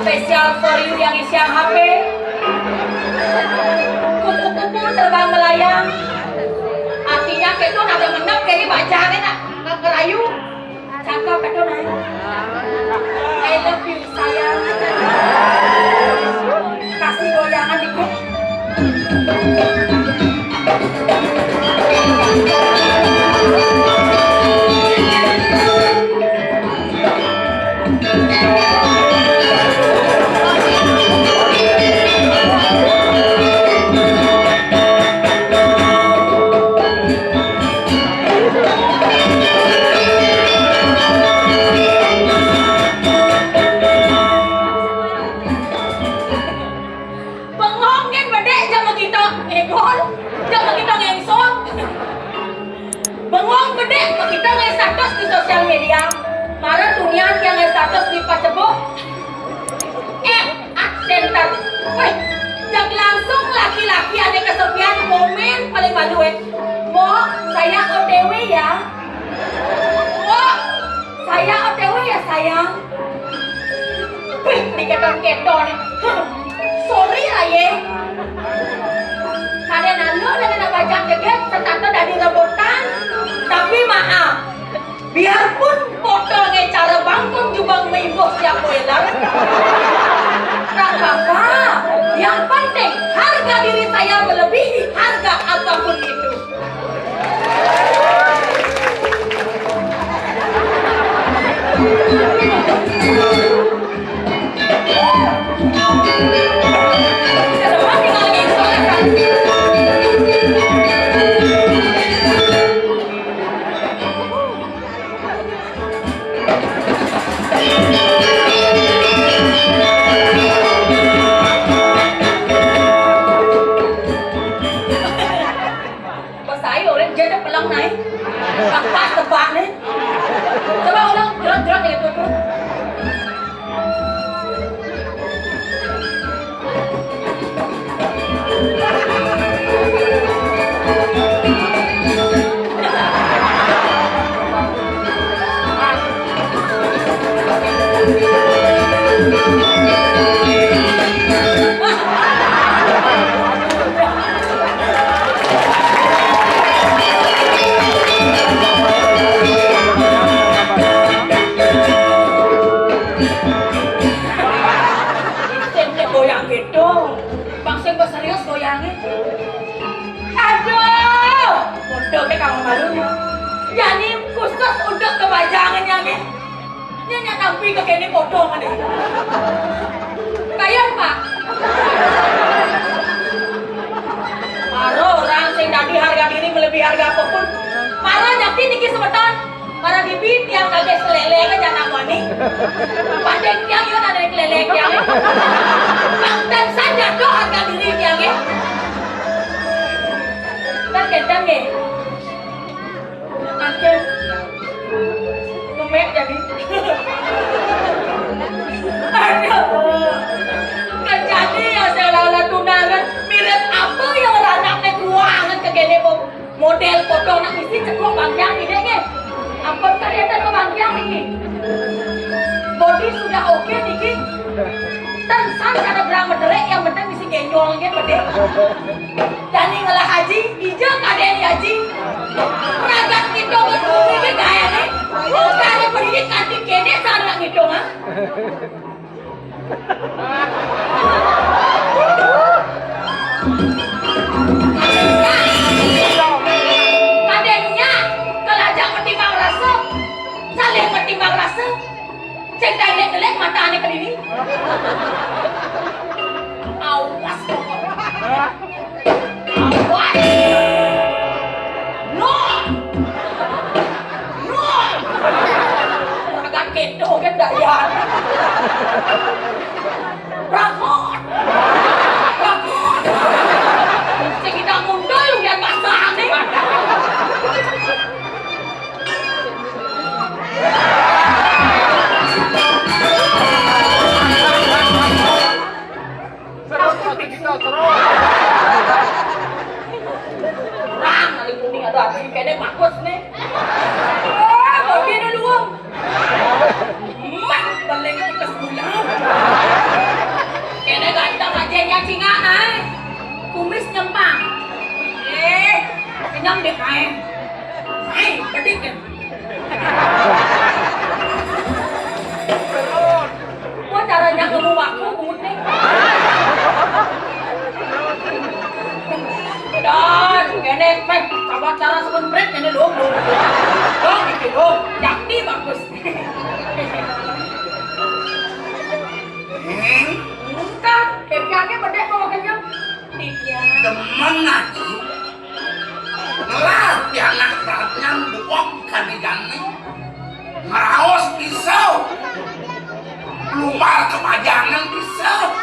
Spesial for you yang isi HP. Kupu-kupu terbang melayang. Artinya keton ada menep kayaknya baca nak ngerayu. Cakap keton ayo. I love you sayang. Kasih goyangan dikit. Bengong gede kita nge status di sosial media, malah dunia yang nge status di Facebook. Center, weh, jangan langsung laki-laki ada kesepian komen paling malu Mo, saya OTW ya. Mo, saya OTW ya sayang. Wih, diketon-keton. Sorry lah ye. Kalian lalu dengan bajak jeget setata dari rebutan. Tapi maaf, biarpun foto cara bangkong jubang meimbos siapa elang. Tak apa-apa, yang penting harga diri saya melebihi harga apapun itu. Sudah mati kalau gitu kan. Pas tebak nih. Coba ulang, jerat kayak gitu. Goyang gitu, bangsa gue serius goyangnya. Aduh, untuk ke kamu malunya. Yani khusus untuk kebajangan yang ini. Ini nampi ke kini potongan nih. Kayak pak. Marah orang sing tadi harga diri melebihi harga apapun. Marah nyakti niki semeton. Marah bibit yang kagak selele ke jangan wani. Pandeng yang yun ada kelele yang. Dan saja tuh harga diri yang ini. Kan kendang ya. Nanti ngemek jadi. Aduh. Kan jadi ya selala tunangan mirip apa yang ranaknya kuangan ke gini model foto nak isi cekok bangkyang ini nge. Ampun kelihatan ke bangkyang ini. Body sudah oke niki. Tensan cara berang mederek yang penting mesti genjol gitu pede. Dan ngalah haji, hijau kaden haji. Ragat gitu berdua ke gaya nih. Kali berdiri kantin kene sana gitu mah. Kadennya kelajak ketimbang rasa, saling ketimbang rasa. Cek delek mata aneh ke diri. Awas pokok. Awas. No. Agak kedo kan dayan. Rakot. Cek kita mundur lihat pasang nih. Rang, kali kuning ada hati kayaknya bagus nih. Bodi dulu. Mak, balik kita sebulan. Kayaknya ganteng aja yang singa naik. Kumis nyempang. Kenyang deh kain. Kedik kan. Gua caranya ngemu waktu kumut nih. Dan kene meh coba cara sebenarnya kene dong gitu dong yakni bagus kan kepiake bedek mau kenyang iya temen ngaji ngelah di anak ratnya buok kali gani ngeraos pisau lumar kepajangan pisau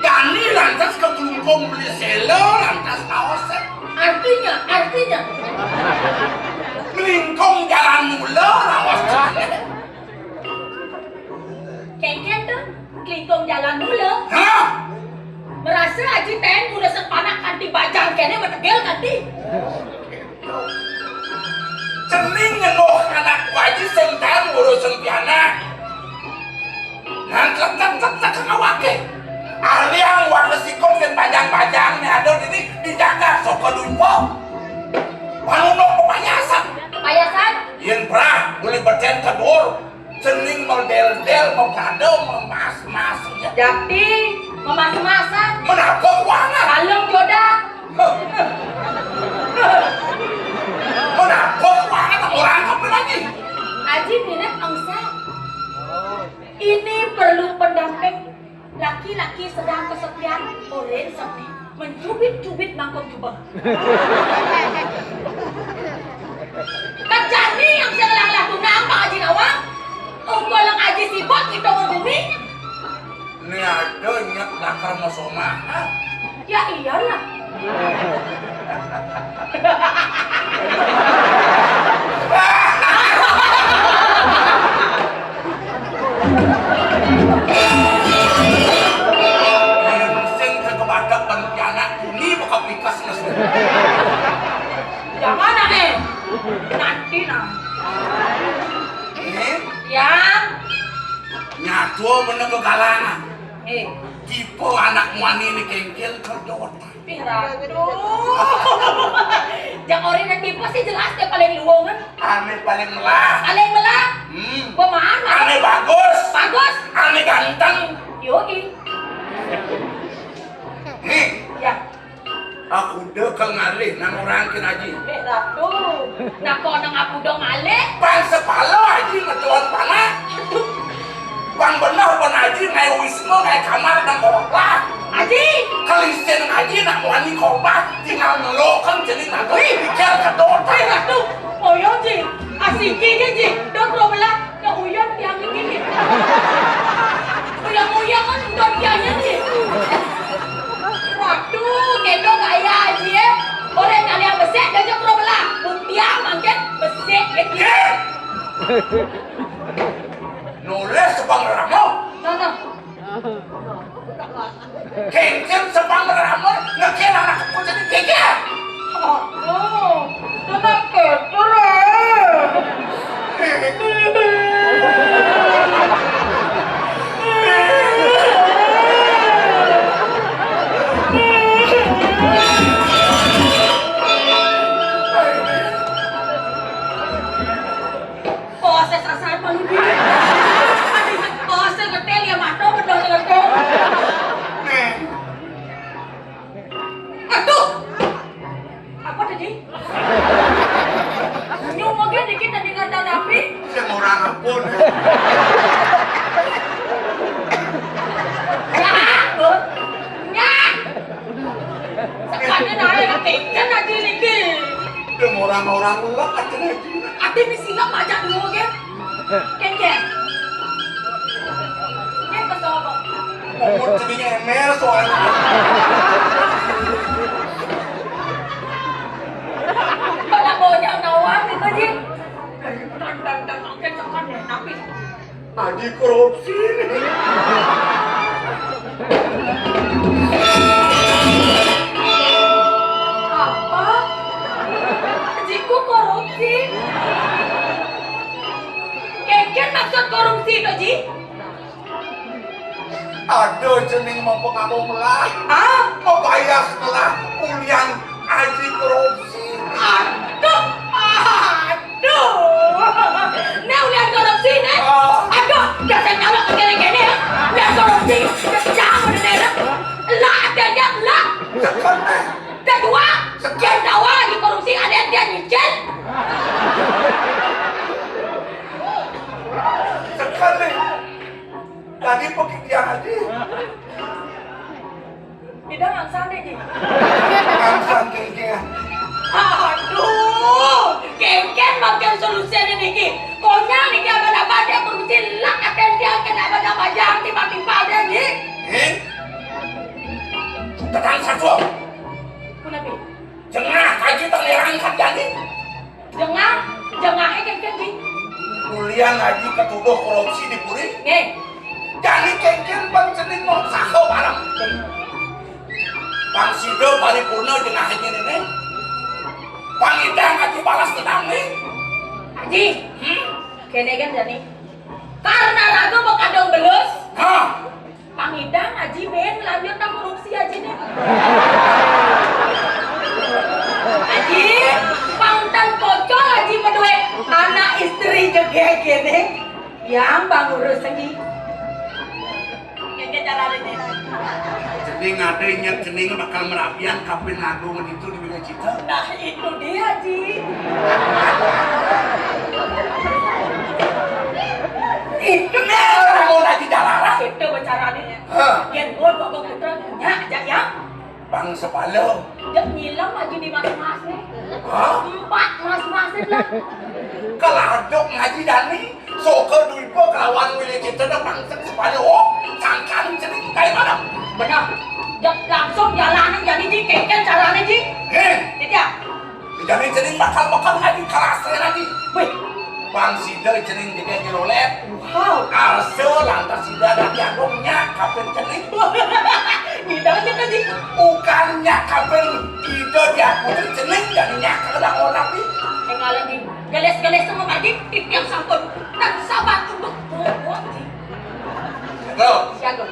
Gani lantas ke kelungkung beli selo lantas kaosnya artinya melingkung jalan mula kaosnya kengken tuh kelingkong jalan mula hah? merasa aji ten udah sepanak kanti bajang kene metegel kanti cening ngenuh anak wajib senten ngurusin piana nah cek ngawake Aliang warna sikong dan panjang-panjang nih ada ini dijaga sok kedumpo. Panunok pepayasan. Payasan? Yen pernah beli bercen kedur, cening model-del mau kado memas-masnya. Jadi memas-masan. Menapa kuangan? Kalung joda. Menapa kuangan orang apa lagi? Aji minat angsa. Ini perlu pendamping. Laki-laki sedang kesepian, oren sepi, mencubit-cubit mangkok jubah. Kejani yang selang-lang tunang Aji Nawang, unggolang Aji Sibot itu bumi. Ini ada ingat lakar masoma. Ya iyalah. nah. Yang nyatu bener kegalangan. Tipe anak wani ini kengkel kedota. Pirado. Yang orang yang tipe sih jelas dia paling luang kan. Ane paling melah. Paling melah. Pemaan. Ane bagus. Bagus. Ane ganteng. Yoi. Nih. Ya. Aku dekeng ngalih nang orang kinaji. Pirado. Nak kau nang aku dong ngalih. Bang sepalo aji ngetuan panah. Bang bener pun aji ngai wisnu ngai kamar nang bawah. Aji. Kalisten aji nak wani khobah tinggal ngelokan jadi nak pikir kedota. Pirado. Oh iya Ji. Asik gini Ji. Dok lo belah. Yang uyan yang gini. Uyang-uyang kan udah dianya Ji. Waduh, gendong kaya Aji ya. Orang kalian besek dan jok lo belah. Buktian mungkin besek gitu. Nulis sebang ramo. Mana? Kengkel sebang ramo ngekil anak aku jadi geger. Oh, tenang gitu lah. Proses asal paling dia. Proses ngetel ya mata benar ngetel. Aduh. Apa tadi? Nyumognya dikit tadi kata Nabi. Yang orang ampun. Ya. Sekali naik kan aja lagi. Yang orang-orang lelak aja lagi. Ati ni silap macam dulu ke? Kengke. Yang pasal apa? Mau jadinya emel soalnya. Kalau banyak nawar ni tadi. Dan mungkin sekan deh tapi. Aji korupsi nih. Apa? Jiku korupsi? Kengke maksud korupsi tu Ji? Ada jening mempengaruh melah. Ah? Mau bayar setelah kuliah aji korupsi. Aduh! Aduh! Ni ulian korupsi ni? Aduh! Dah saya nyalak ke gini-gini ya? Ulian korupsi! Jangan ni dah! Lah ada dia lah! Sekarang nih. Kedua! Sekian tahu lagi korupsi ada dia nyicil! Sekarang nih. Tadi pergi dia aja. Tidak ngangsan deh Ji. Angsan kengkeng. Aduh! Kengken makin solusi ni Ki. Konyang ni dia apa dia korupsi lah ada dia kena apa yang tiba-tiba dia Ji. Tetang satu. Kenapa? Jengah kaji terlerang kan jadi. Jengah kengken Ji. Kuliah ngaji ketuduh korupsi di Puri. Nih. Jadi kengkeng bang jening mau sakau barang. Bang Sido paripurna jengah haji ini. Bang Idang ngaji balas dendam nih. Haji. Kene kan jadi. Karena ragu mau kadang belus. Hah? Pangidang Haji Ben lanjut nang korupsi Haji nih. Haji, pauntan pocol Haji berdua anak istri juga gini. Yang bang urus lagi. Kayaknya cara ini. Cening adanya cening bakal merapian kapin agung itu di Bina Cita. Nah itu dia Haji. Itu Orang mau naji jalaran. itu bicaranya. Hah? Yang gue bawa putra punya aja ya. Bang Sepalo. Dia nyilang lagi di mas-masnya. Hah? 4 mas-masnya lah. Kalau aduk ngaji dani, soke duit po kelawan Bina Cita dan Bang Sepalo. Sangkan cening kayak mana? Benar. Dia langsung jalanin jadi Ji keken caranya Ji. Itu ya. Jadi cening bakal ngaji kelas lagi. Wih. Bang Sida cening juga nyerolet. Wow. Arse lantas Sida dan diagungnya kapin cening. Bidangnya kan Ji. Bukannya kapin ide dia putri cening jadinya kadang orang tapi Ngalang Ji. Geles-geles semua lagi yang sampun dan sabar untuk buat sih. Go. Siago.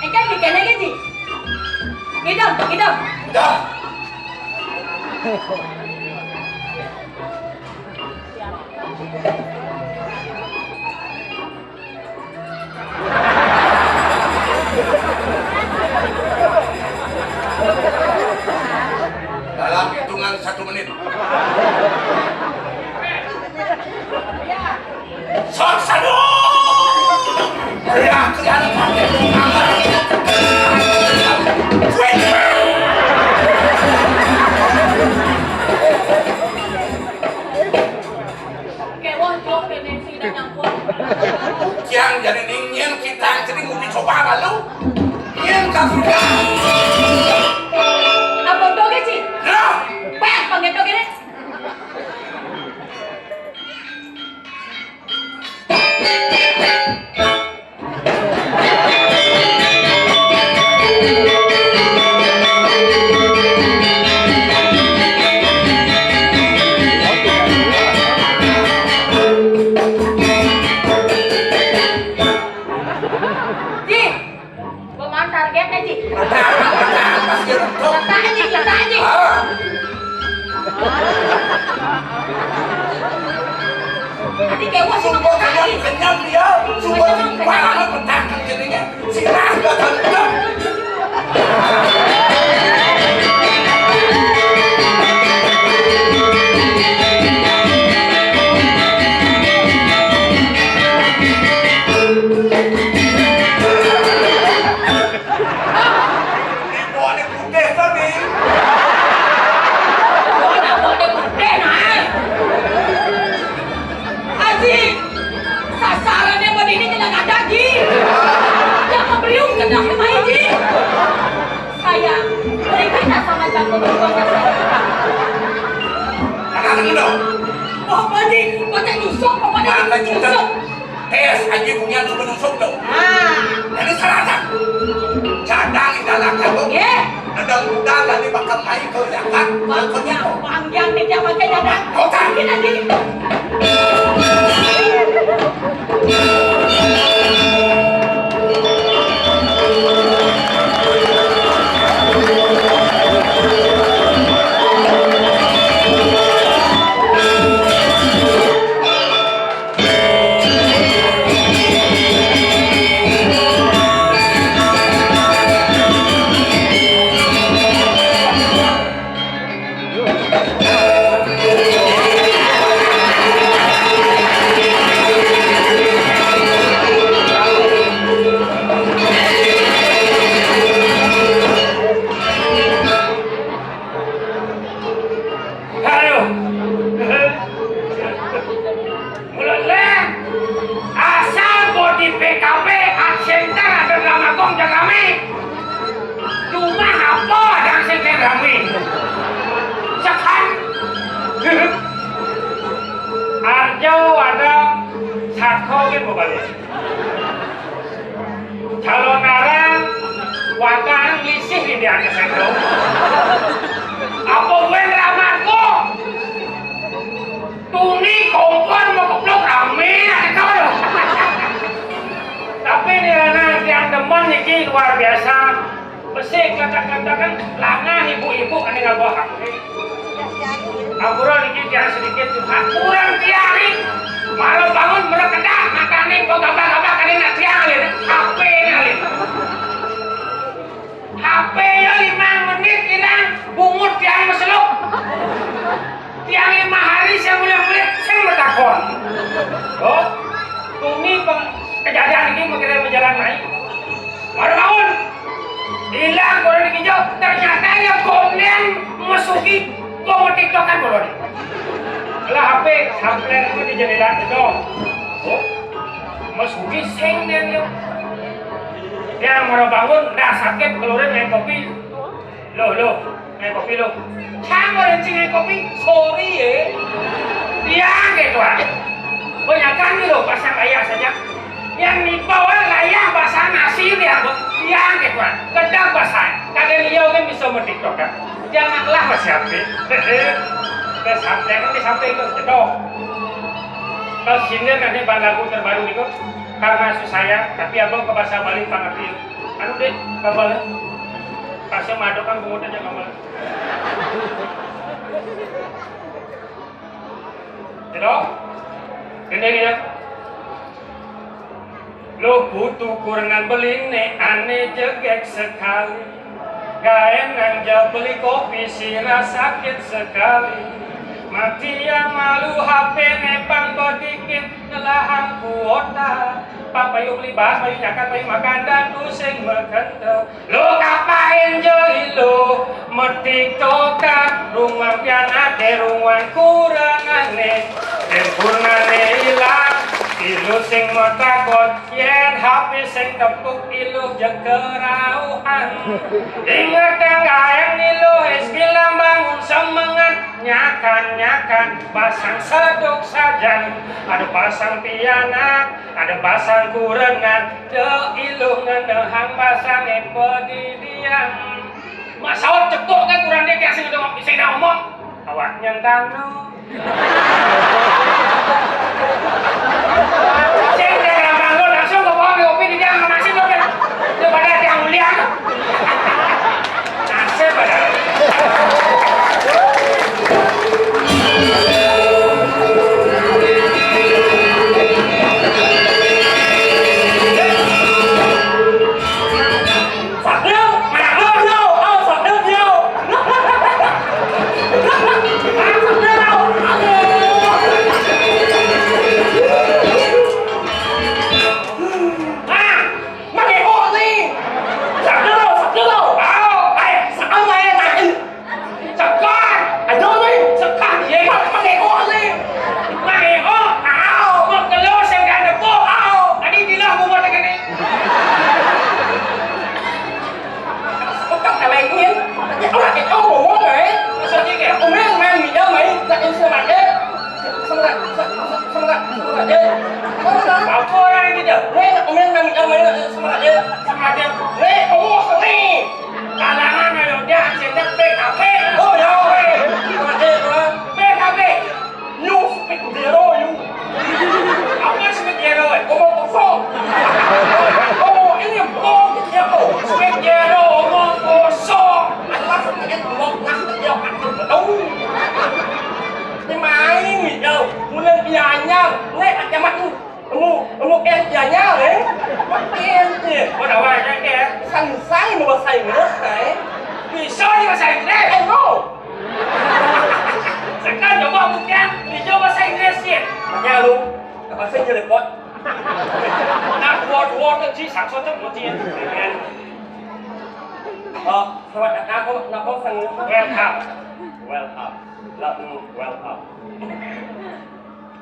Kan bikin lagi sih. Idam. Dah. Dalam hitungan 1 menit. Sok sadu. Ya, kelihatan pakai kamar. Kewon jok penensi dan nyangkut. Yang jadi dingin kita jadi mau dicoba malu. Yang kasudah. Apa doge sih? Nah, Pak, panggil doge deh. Ji, peman targetnya Ji. masih untuk. Letak Ji. Ah, Nanti kewon sih sungguh ngomong kenyang dia. Sungguh parah petakan jadinya. Silah gak tentu. Dibawa ni putih tadi. Boleh gede nah. Aji, sasarannya buat ini tidak ada Ji. Jangan beriung kedah sama Ji. Sayang, berikan sama jantung keluarga saya. Anak dulu. Oh, Ji, baca nyusuk, pokoknya Mata nyusuk. juga. Tes aja punya coba nusuk dong. Jadi serata. Cadang di dalam jagung. Ye, Nadang muda dari bakal naik ke zakat. panjang tidak pakai dadang. Kau tak? Kita Ji. Aduh. Mulai asal body PKP center ada drama gong yang rame. Cuma apa yang sedang rame? Sekarang Arjo ada satu ke bukan? Calon orang wakang lisih di atas itu. Apa gue dramaku? Tuni kompor mau keplok rame ada kau loh. Tapi ini anak yang demen ini luar biasa. Besik kata-kata kan langa ibu-ibu ini nggak bohong. Akuran ini jangan sedikit Tuhan. Kurang tiari. Malam bangun merekedah makanin kau gabah-gabah kan ini tiang lin. HP lin. HP nya 5 menit hilang bungut tiang meseluk. Tiang 5 hari saya mulai saya bertakon. Oh, tuni kejadian ini mengenai berjalan naik. Baru bangun, hilang kalau dikijau. Ternyata yang komen masuki mau tiktokan boleh. Lah HP sampler itu di jendela itu. Oh, masuki seng dia. Yang baru bangun, dah sakit keluarin main kopi. Loh, main kopi lo. Jangan main kopi, sorry ya. Dia gitu ah. Banyakan nih lo pasang ayah saja. Yang di bawah layar basah nasi dia gitu ah. Kedang basah. Kalian lihat kan bisa bertiktok kan. Janganlah masih HP. sampai ke jedok. Kalau sindir nanti bahan lagu terbaru itu karena susaya, tapi abang ke bahasa Bali pangerti. Anu deh, kabar. Kasih madu kan bungut aja kabar. Jedok, gini ya. Lo butuh kurangan beli nih, aneh jegek sekali. Gaya nang beli kopi sirah sakit sekali. Mati yang malu HP nepang bodikin ngelahang kuota. Papayu beli bahas, payu nyakat, payu makan dan pusing berkenteng. Lo kapain jeli lo metik tokat rumah piana ke rumah kurangan nih. Dan purnane hilang. Ilu sing motakon yen HP sing tepuk ilu jeung kerauhan. Ingat yang gayang ilu iskilang bangun semangat nyakan pasang seduk sajan. Ada pasang pianak, ada pasang kurengan. De ilu ngenehang pasang epedidian. Masalah cepuk kan kurang dek yang sing ngomong. Awak nyentang no. Saya bangun langsung ke bawah kopi di dia ngemasin lo kan daripada yang mulia nasib pada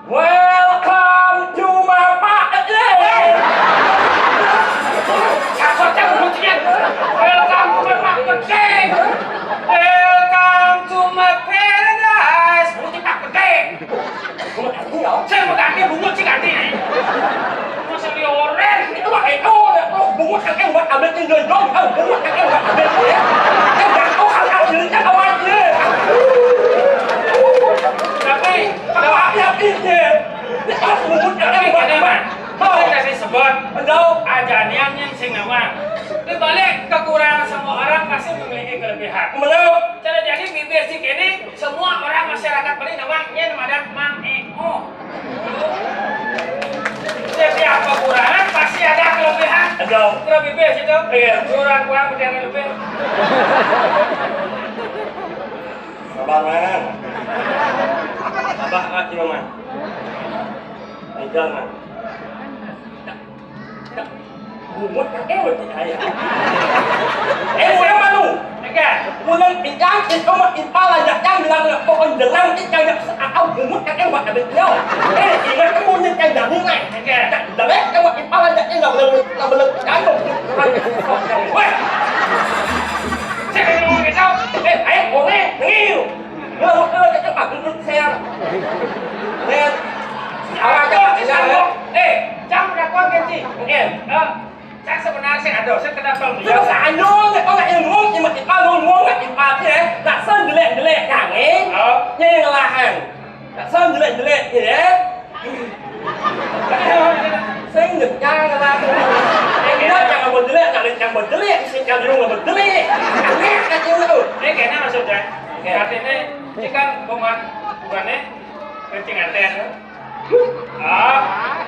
Welcome to my party. Welcome to my party. Welcome to my paradise. Bunyi party. Saya mau ganti bungut sih ganti. Masa dia orang itu mah itu bungut kan buat ambil tinggal dong. Bungut kan buat ambil ya. Kan enggak tahu hal-hal dirinya kawan dia. Tapi kalau dia pikir pas bungut kan buat apa? Kau tadi sebut ajaran yang sing nama. Dibalik kekurangan semua orang pasti memiliki kelebihan. Benar. Cara jadi bibir sik ini semua orang masyarakat Bali namanya namadan Mang Eko. Setiap kekurangan pasti ada kelebihan. Ada. Kira bibir situ. Iya. Kurang kemudian lebih. Sabar man. Sabar hati man. Jangan. Bungut kakek saya. Saya malu. Bulan ikan itu mah impala yang bilang pohon jelang itu kayak seakau bungut kakek buat ada dia. Ingat kamu yang kayak jadi nih. Jadi kamu impala yang nggak boleh kamu. Weh. Saya ngomong gitu. Ayo boleh ngil. Nggak kakek pak duduk saya. Lihat. Awak jangan. Jangan berlakuan kenci. Saya sebenarnya saya ada, saya kena tahu dia. Saya nyong, saya nggak yang ngomong, cuma kita ngomong nggak impact ya. Nak sen jelek jelek kangen. Yang lah Ang. Tak sao jelek-jelek ya. Saya ngejang kata. Kita jangan berjelek, jangan berjelek, jangan jangan berjelek. Aneh kata lu. Ini kayaknya maksudnya, artinya ini kan bukannya kencing anten.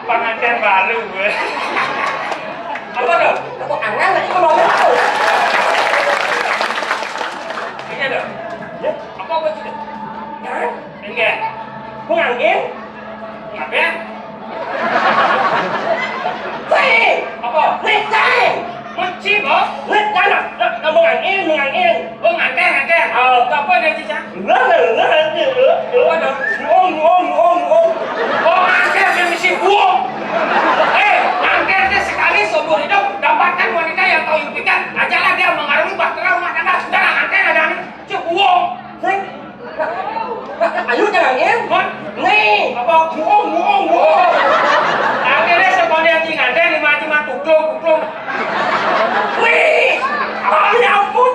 Pengantin baru gue. Apa dong? Kamu angan lagi kau mau tahu? Ini ada. Ya, Apa gue tidak? kan? Enggak. Kau angin? Ngapain? Saya. Apa? Lihat saya. Menci bos. Lihat kan? Kamu angin, mengangin. Oh nganten. Apa ada cicak? Apa dong? Ngong. Oh nganten yang mesti buang. Nganten itu sekali seumur hidup dapatkan wanita yang kau impikan. Ajalah dia mengarungi bahtera rumah tangga. Sudah nganten ada nih. Cuk buang. Saya. Ayo jangan angin. Nih. Apa? Buang. Akhirnya sekolah yang nganten lima tuklung. Wih. Ya ampun.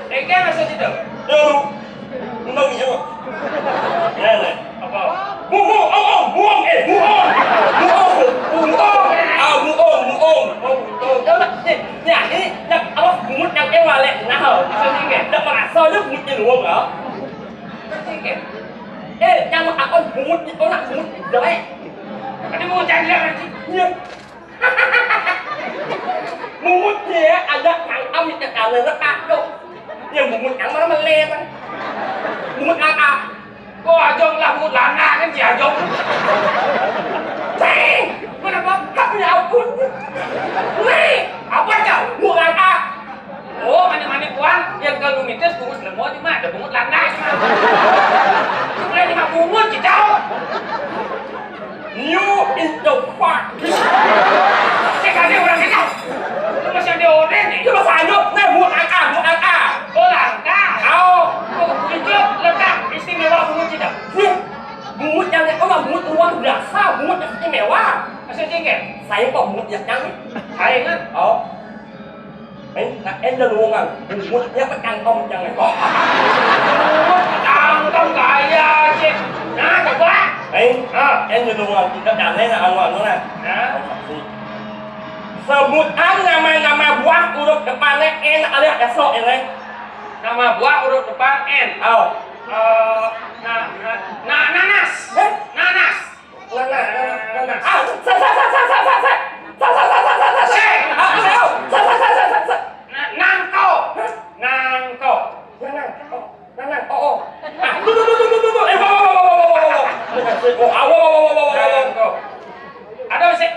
Enggak maksud itu. Tuh. Nong itu. Nah. Apa? Buong. Dạ, ini apa bungut yang ewale nah. Dak merasa lu bungut di luar enggak? Yang aku bungut itu nak bungut jelek. Tadi mau cari lagi. Iya. Bungut dia ada kang am itu kalau nak tuh. Yang bungut yang mana meleman. Bungut apa? Kok ajong lah bungut lana kan si ajong. Ceng. Kenapa? Tapi ya ampun. Nih, Apa kau? bungut apa? Oh, mani puan yang kalau mites bungut lemot di mana? Ada bungut lana cuma. Cuma lima bungut cicau. You is the fuck. Cek ada orang ini. Itu masih ada orang nih. Itu bahasa Indo, nah bungut angka. Oh langka. Kau Itu lengkap istimewa bungut cicau. bungut yang bungut luar biasa, bungut yang istimewa. Maksudnya enggak? Saya kok bungut yang canggih. Hai kan? Oh. Em là luôn à, bungut yang kantong jangan. Oh. Tang kaya cik. Nah, coba. Em là luôn à, kita đặt lên là ăn ngon nữa nè. Nah, Sebutan nama buah huruf depannya N alias esok ini. nama buah huruf depan N. Oh. Nanas. Nanas. Nanas. Nangko. Nangko. Nangko. Ada sih.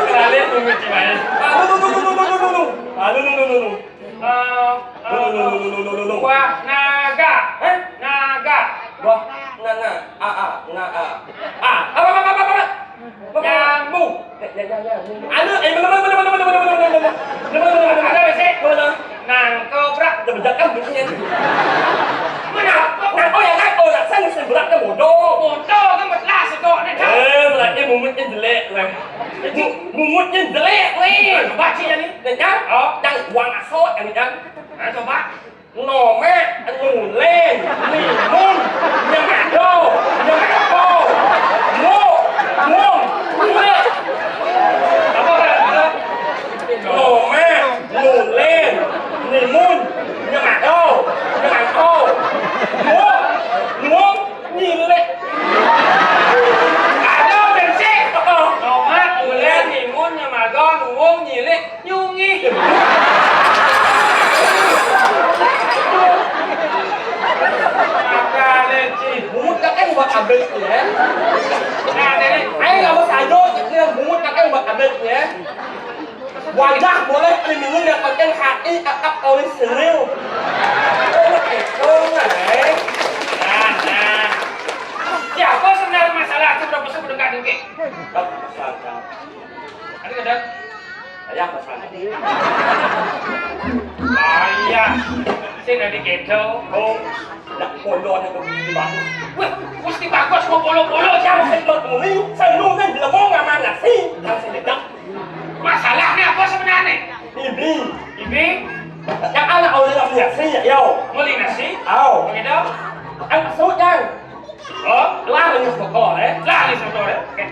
Kalian tunggu gimana? Buah naga. Naga. Nyambung. Ada sih. Nangkoprak. Nangko yang nangko nak sang seberat ke bodoh. Bodoh kan belas itu. Berarti mumutnya jelek lah. Mumutnya jelek nih. Coba sih jadi. Kan? Oh. Jangan buang asot kan kan? Nah, coba. Nome, nulen, limun, nyamado, nyamako, ngong, ngule. Apa ada? Nome, nulen, limun, nyamado, nyamako, ngong, nyile. Ada bersih. Tomat, ulen, limun, nyamagon, uung, nyilik, nyungi. Bungut các em buat habis ya. Nah, ini. Ayo nggak mau sayur, ini bungut các em buat habis ya. Wajah boleh eliminir yang penting hati tetap oleh serius. Nah. Siapa sebenarnya masalah itu berapa sebelum dekat ini? Ada ada. Saya masalah. Ayah, saya dari Kedo. Oh, nak pondok yang di batu. Wah, mesti bagus mau polo-polo siapa? Saya mau ngomong.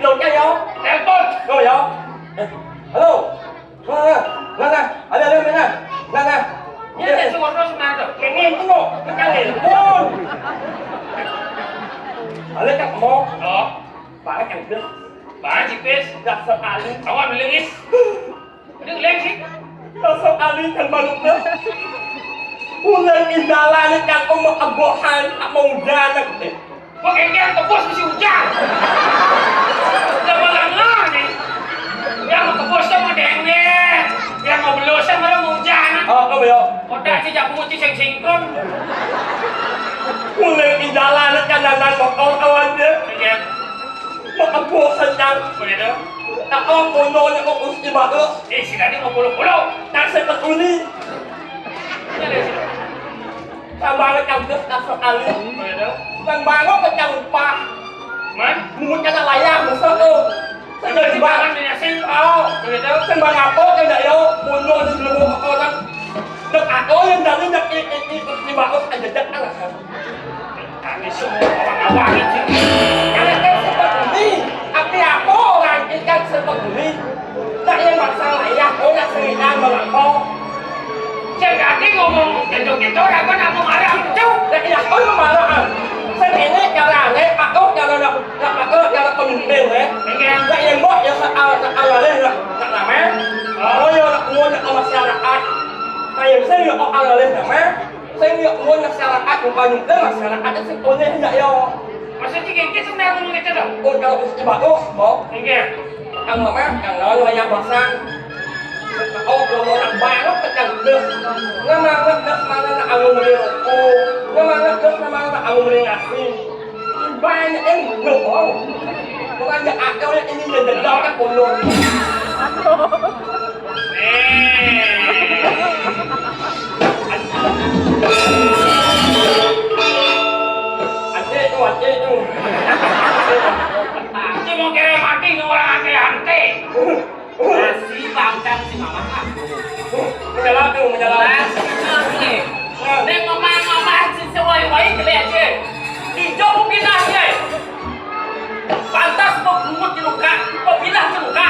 lột nha yo. Telepon. Rồi yo. Halo. Nè, ada lên nè. Nè. Ini saya suruh terus menaduk. Kengin tu no, macam ni pun. Ada kat mo, Oh, bạn càng được. bahan cipis. Dah sekali, Awak melengis. Ini leng sih. dah sekali kan baru dah. Ulang indala ni kan umur abuhan, abang jalan ni. Kok kengkeng ke bos mesti hujan. Udah malam nih. Yang mau ke bos sama deng nih. Yang mau belus sama lo mau hujan. Oh, kau yo. Otak sejak putih sing-singkon. Ulang indala ni kan dalam kawan dia. Ya, Mak abuh sedang. boleh dah. Tak orang kono ni kau usti bagus. Sila ni mau puluh-puluh. Tak sempat uni. Ini ada sini. Tambah macam dah tak sekali. Boleh dah. Bang bangun macam lupa. Man, Mulut kena layar besar tu. ada Saya di bang. tangan ni nasi. Oh, Boleh dah. sen bang apa kan tak yo? Mulut di seluruh orang. Dek aku yang dari nak di bagus aja dak lah. Kami semua orang awak ini. Kalau kan seperti ini, apa orang ikan seperti ini? Tak yang masalah ya, orang seringan melampau. Jadi ngomong gitu-gitu, aku nak mau marah itu. Tak ya, orang marah. Sen ini kalau ni, aku kalau nak kalau pemimpin ni. Dengan Tak yang buat yang soal ni tak lama. Oh yo nak ngomong masyarakat. Tak yang saya soal ni lama. Saya ngomong masyarakat bukan masyarakat itu boleh tidak yo. maksudnya gengke sebenarnya ngomong gitu dah. Oh kalau mesti bagus, oh. Dengan Ang mama, ang lolo yang basang. Oh, lolo ang bangot at ang des. Ngamangat des mana na ang umuli ko. Ngamangat des na mana na ang umuli asin. Ibayan na ang lolo. Kung ang akaw na ininadalaw ka kulon. Ate itu. Ini mau kira mati ni orang angke ante. Nasi bangkang si mama aku. Menjalan. Nasi nasi. Neng mama si sewai-wai kelihatan je. Hijau pun pindah je. Pantas kau kumut di luka, kau pindah ke luka.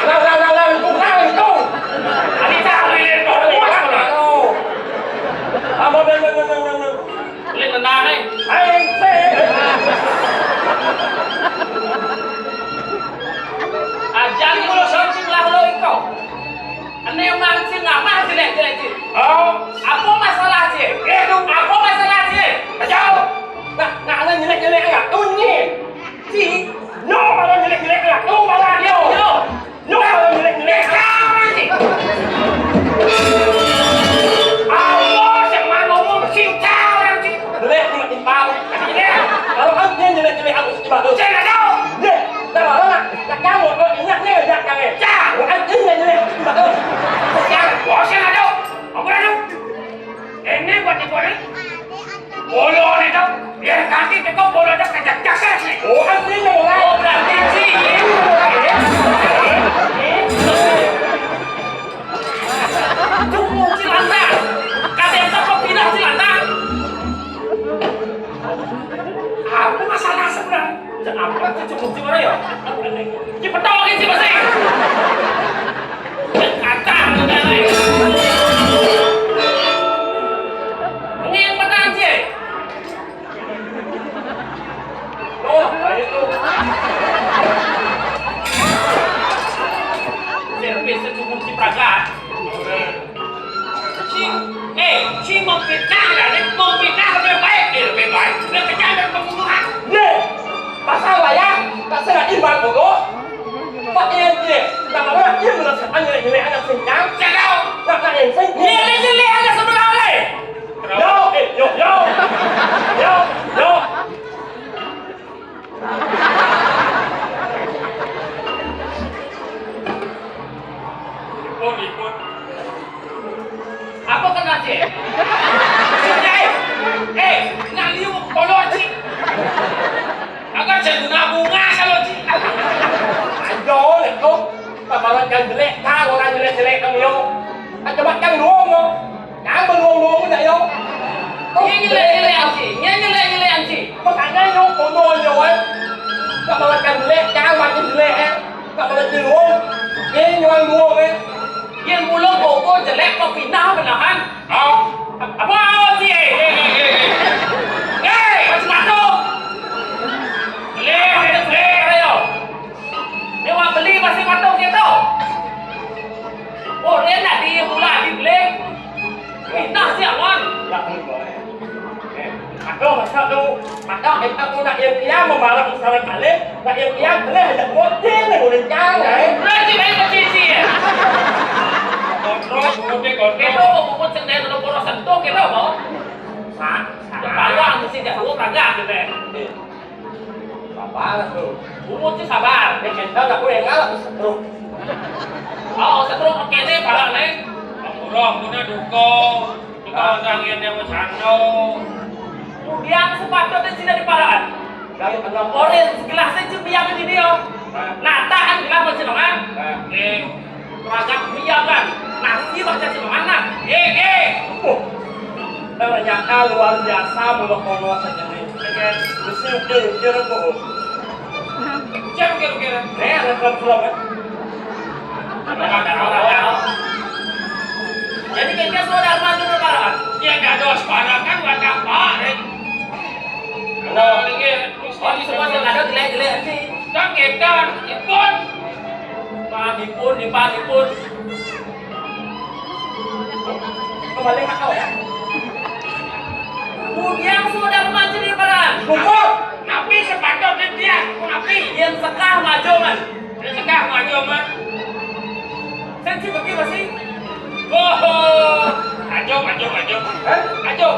Lah, itu. Ini tak boleh kau puas kau lah. Apa ben. Boleh tenang ni. Aing se. Jangan mulu sing lah lo ikau. Ane yang mang sing ngama jelek je. Oh, Apa masalah je? itu Apa masalah je? kacau. Nak ada jelek-jelek enggak? Tunyi. Si, No, malah jelek-jelek enggak? No, malah yo, yo. No, malah jelek-jelek. Kau ni. Allah yang mana ngomong cinta orang ni. Jelek cuma timpal. Ini Kalau dia jelek-jelek aku suka bagus. saya tak tahu. Deh, dah lah. Tak kamu ingatnya enggak jangan. Ya, Anjing jelek bagus. sekarang bos saya tak tahu. Apa dah tahu? Ini buat ibu ni. Bolo ni tu. Biar kaki kita bolo dah kacak-kacak ni. Oh, anjing yang mulai. Oh, berarti si. Tunggu si lantar. Kadang kau pindah si lantar. Apa masalah sebenarnya? Apa tu cukup si mana ya? Cepat tahu kan si masih. Kata negara. Ini yang pertama je. Oh, itu. Servis cukup si Praga. Si mau fitnah lah, mau fitnah lebih baik, lebih baik. Lebih jangan pembunuhan. Deh, pasal ya. Tak sedar imbang bodoh. Pak yang dia, tak malah dia merasakan jelek-jelek anak singkang. Jangan. Nak yang sing. Jelek-jelek ada sebelah lain. Yo. Ikut. Apa kena je? Nak liu kalau cik. Agak jadi bunga kalau cik. Ayo, itu. Tak malah yang jelek, tak orang jelek-jelek kamu yo. Coba yang luang yo. Jangan beluang-luang tak yo. Ini jelek-jelek cik. Ini jelek-jelek cik. makanya yung kuno nyo eh. Kapalakan jelek, jangan makin jelek eh. Kapalakan luong, ini nyuang luong eh. Yan mulo bobo jelek kok pindah menahan. Apa sih? Masih matu. Beli ayo. Dewa beli masih matu gitu. Oh, dia nak di mula di beli. Pindah sih awan. Ako, masyado, kita ko na iya mamarang sa kali, na iya kali, hajak mo, na ulit yan eh. Berarti baik macam sih. Kita mau buat sendiri untuk porosan tuh kita mau. Bawang mesti dah gua kagak gitu. Sabar tuh. Umut sih sabar. Kita tak boleh ngalah terus. Oh, seterus oke deh parah nih. Orang punya dukung, kita orang yang macano. Kemudian sepatutnya sini di paraan. Dari anak Orange gelasnya cuma yang di dia. Nah, tahan gelas macam mana? Ragam biarkan. Nasi macam mana? ternyata luar biasa mulut Allah saja nih. Mesti ukir kok. Jangan kira-kira. Ada film kan? Jadi kayaknya saudara maju lebaran. Ya nggak ada sekarang kan nggak apa. Nah, ini semua yang ada jelek-jelek sih. Dan kita ikut. Dipun. Kembali ke kau ya. Kemudian saudara maju lebaran. Kumpul. Nabi sepatutnya dia. Nabi. Yang sekah maju man. Dia sekarang maju man. Sensi bagi masih. Oh, maju. Ajo.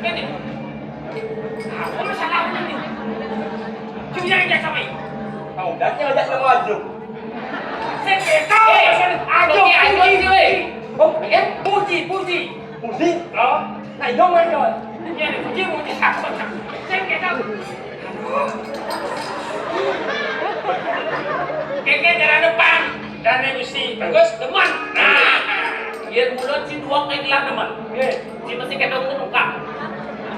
Ini. Apa masalah ini? Cuma yang dia sampai. Kau dah ngajak sama Ajo. Saya tahu. Ajo sih. Oh, kan? Puji. Puji. Loh. Này dong anh rồi. Ini puji apa? Saya tahu. Kayaknya jalan depan dan mesti bagus teman. Nah, Yang mulut si dua kayak gelar teman. Si masih kayak dong nungkak.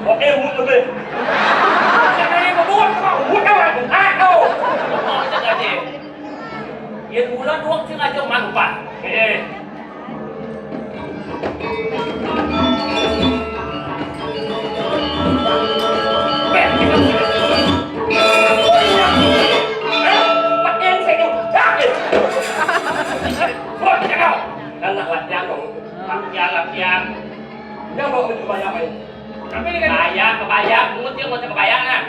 Oke, mut lebih. saya ini membuat kau mudah aku. Oh, itu aja. Yang mulut dua sih ngajak manupan. Anak latihan dong. Latihan. Dia mau mencoba apa ini? Tapi ini kan Kebayang, mulut yang macam kebayang nah.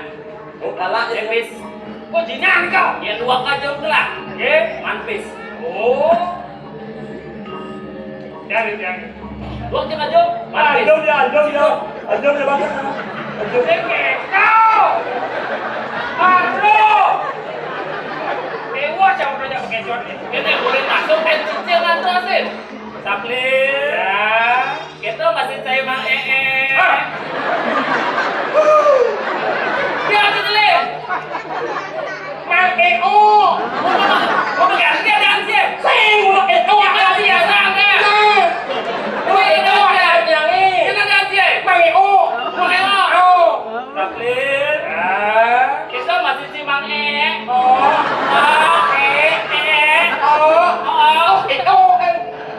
Kalah ya. Lepis. kok jinak kau? Yang dua ngajak gelar. Manpis. Oh. Dari. Dua yang ngajak manpis. Ajo dia banget. Ajo. Kau. Aduh. Dewa jauh udah pakai jod ini. Kita boleh masuk dan cincin antrasin. Saplir. Ya. Kita masih saya mang Dia jelek. Mang EO. Mau berganti ada sih. Sing mulut itu Jangan dia sangat. Itu ada yang ini. Kita ganti. Mang EO. Mau Saplir. Kita masih si mang Itu kan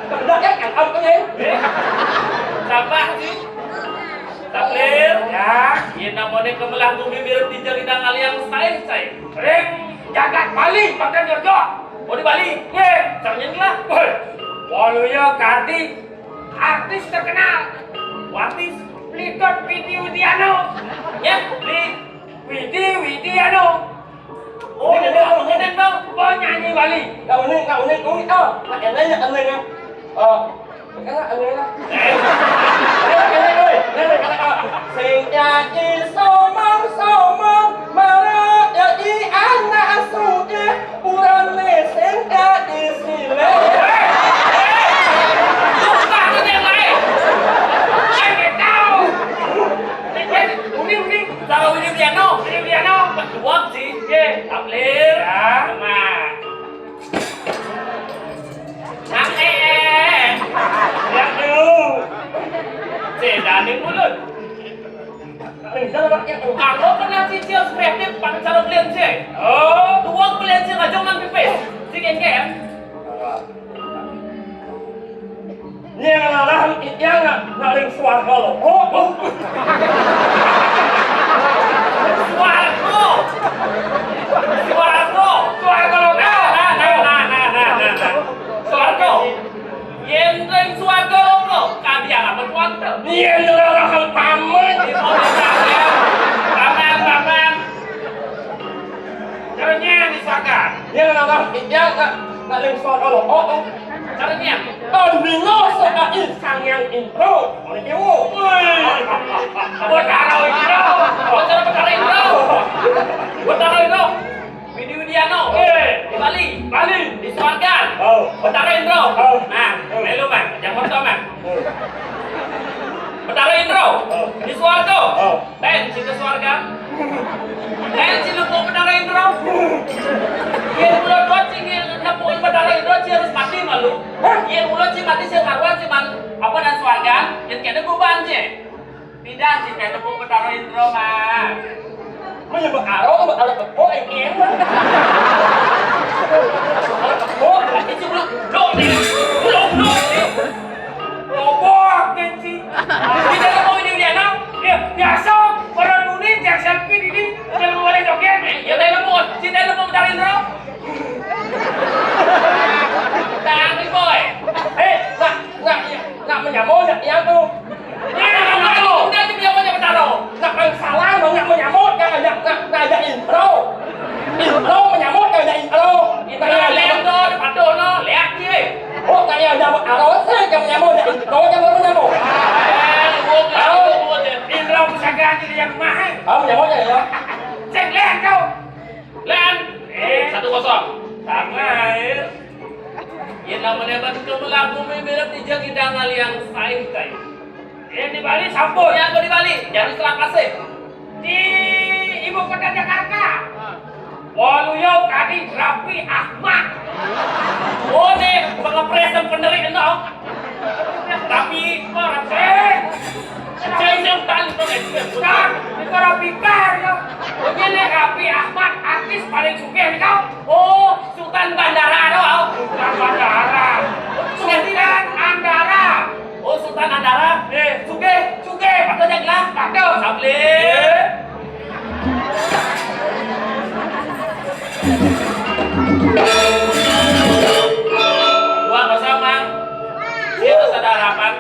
kebenaran kan ông có nghe. Siapa sih? Saplir. Ya. Ini namanya kemelah bumi mirip di jaringan kali yang say. Ring jagat Bali makan jojo. Oh di Bali? Caranya lah. Woi. Waluyo Kardi artis terkenal. Watis. Lihat video Widiano. Ya, di. Widiano. Oh, ini dong. Penyanyi Bali. Kau ini. Nak yang nanya anh này. Cái là anh này đó. Cái này ơi, đây là xin cha chi so mong mà ra ya chi an na su ke bulan le sen ka di sile. Lupa itu yang lain. Saya nggak tahu. Unik. Sama Willy Widiano. Widiano. Kedua sih. Saplir. Ya. Sama. Nang Yang dulu. Sedanin mulut. Tinggal rakyat tuh. Kalau kena cicil kreatif pakai cara belian sih. Oh, uang belian sih nggak cuma pipis. Si kan? Yang larang yang nggak ada suara lo. Oh. Suarco. Nah. Suarco. Yang lain suarco lo. Kami akan berkuasa. Yang larang pamer. Paman. Caranya disuarakan. Yang larang yang nggak ada suara lo. Oh. Caranya. Bino sa isang yang intro. Oleh Dewo. Betaro Indro. Widiano. Di Bali. Di Suargan. Betaro Indro. Nah, melu man, jangan motor man. Betaro Indro. Di Suarga. Dan situ Suarga. Dan situ Betaro Indro. Yang udah buat sih nepuin Betaro Indro sih harus mati malu. Yang udah sih mati sih ngaruh cuman apa dan Suarga. Yang kena beban sih. Tidak sih kena nepuin Betaro Indro mah. Menyebut aro ala kepo em. Ala kepo Itu belum. Robok kenci. Kita mau ini dia no. Ya, biasa orang dunia yang selfie ini kalau boleh joget. Ya dah lemut. Kita lemut Betaro Indro. Tang boy. nak menyamuk yang tu. Kita ni dia punya Betaro. Nak salah nak menyamuk nak ada intro. Intro menyamuk ada intro. Kita lihat no, patuh no, lihat je. Oh, tak ya ada aro saya yang menyamuk ada intro yang baru menyamuk. Indra pusaka jadi yang mahal. Menyamuk ya. Cek lihat kau. Len. 1-0. Tangan. Yang namanya betul lagu merah tiga kita ngal yang saing kai. Yang di Bali sambut. Yang di Bali, jangan setelah kasih. Di ibu kota Jakarta. Waluyo Kadin Rapi Ahmad. Oh nih, pengepres dan penderi itu. Tapi orang saya tali tuh Kan, itu Rapi Kar. Oh ini Rapi Ahmad artis paling sugih nih kau. Oh, Sultan Bandara doang. Sultan Bandara. Sultan Andara. Oh, Sultan Andara. Suge. Patut jangan. Patut. Sabli. Dua bersama. Siapa sadar harapan?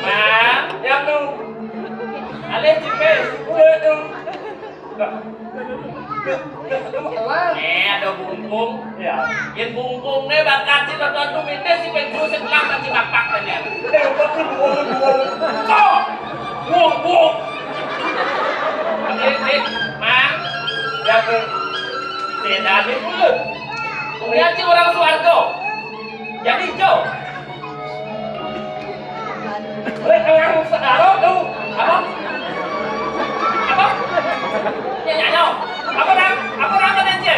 Mang, Yang tu. alih cipes. Tu. Ada bungkung. Ya. Yang bungkung ni bakat si tonton tu minta si penjuru sebelah macam bapak tanya. Kau. Buang. Ambil mang. Yang tu. Tidak ada pula. Lihat si orang Suarga. Jadi hijau. Yang sekarang tu. Apa? Nyanyi. Apa dah kata je?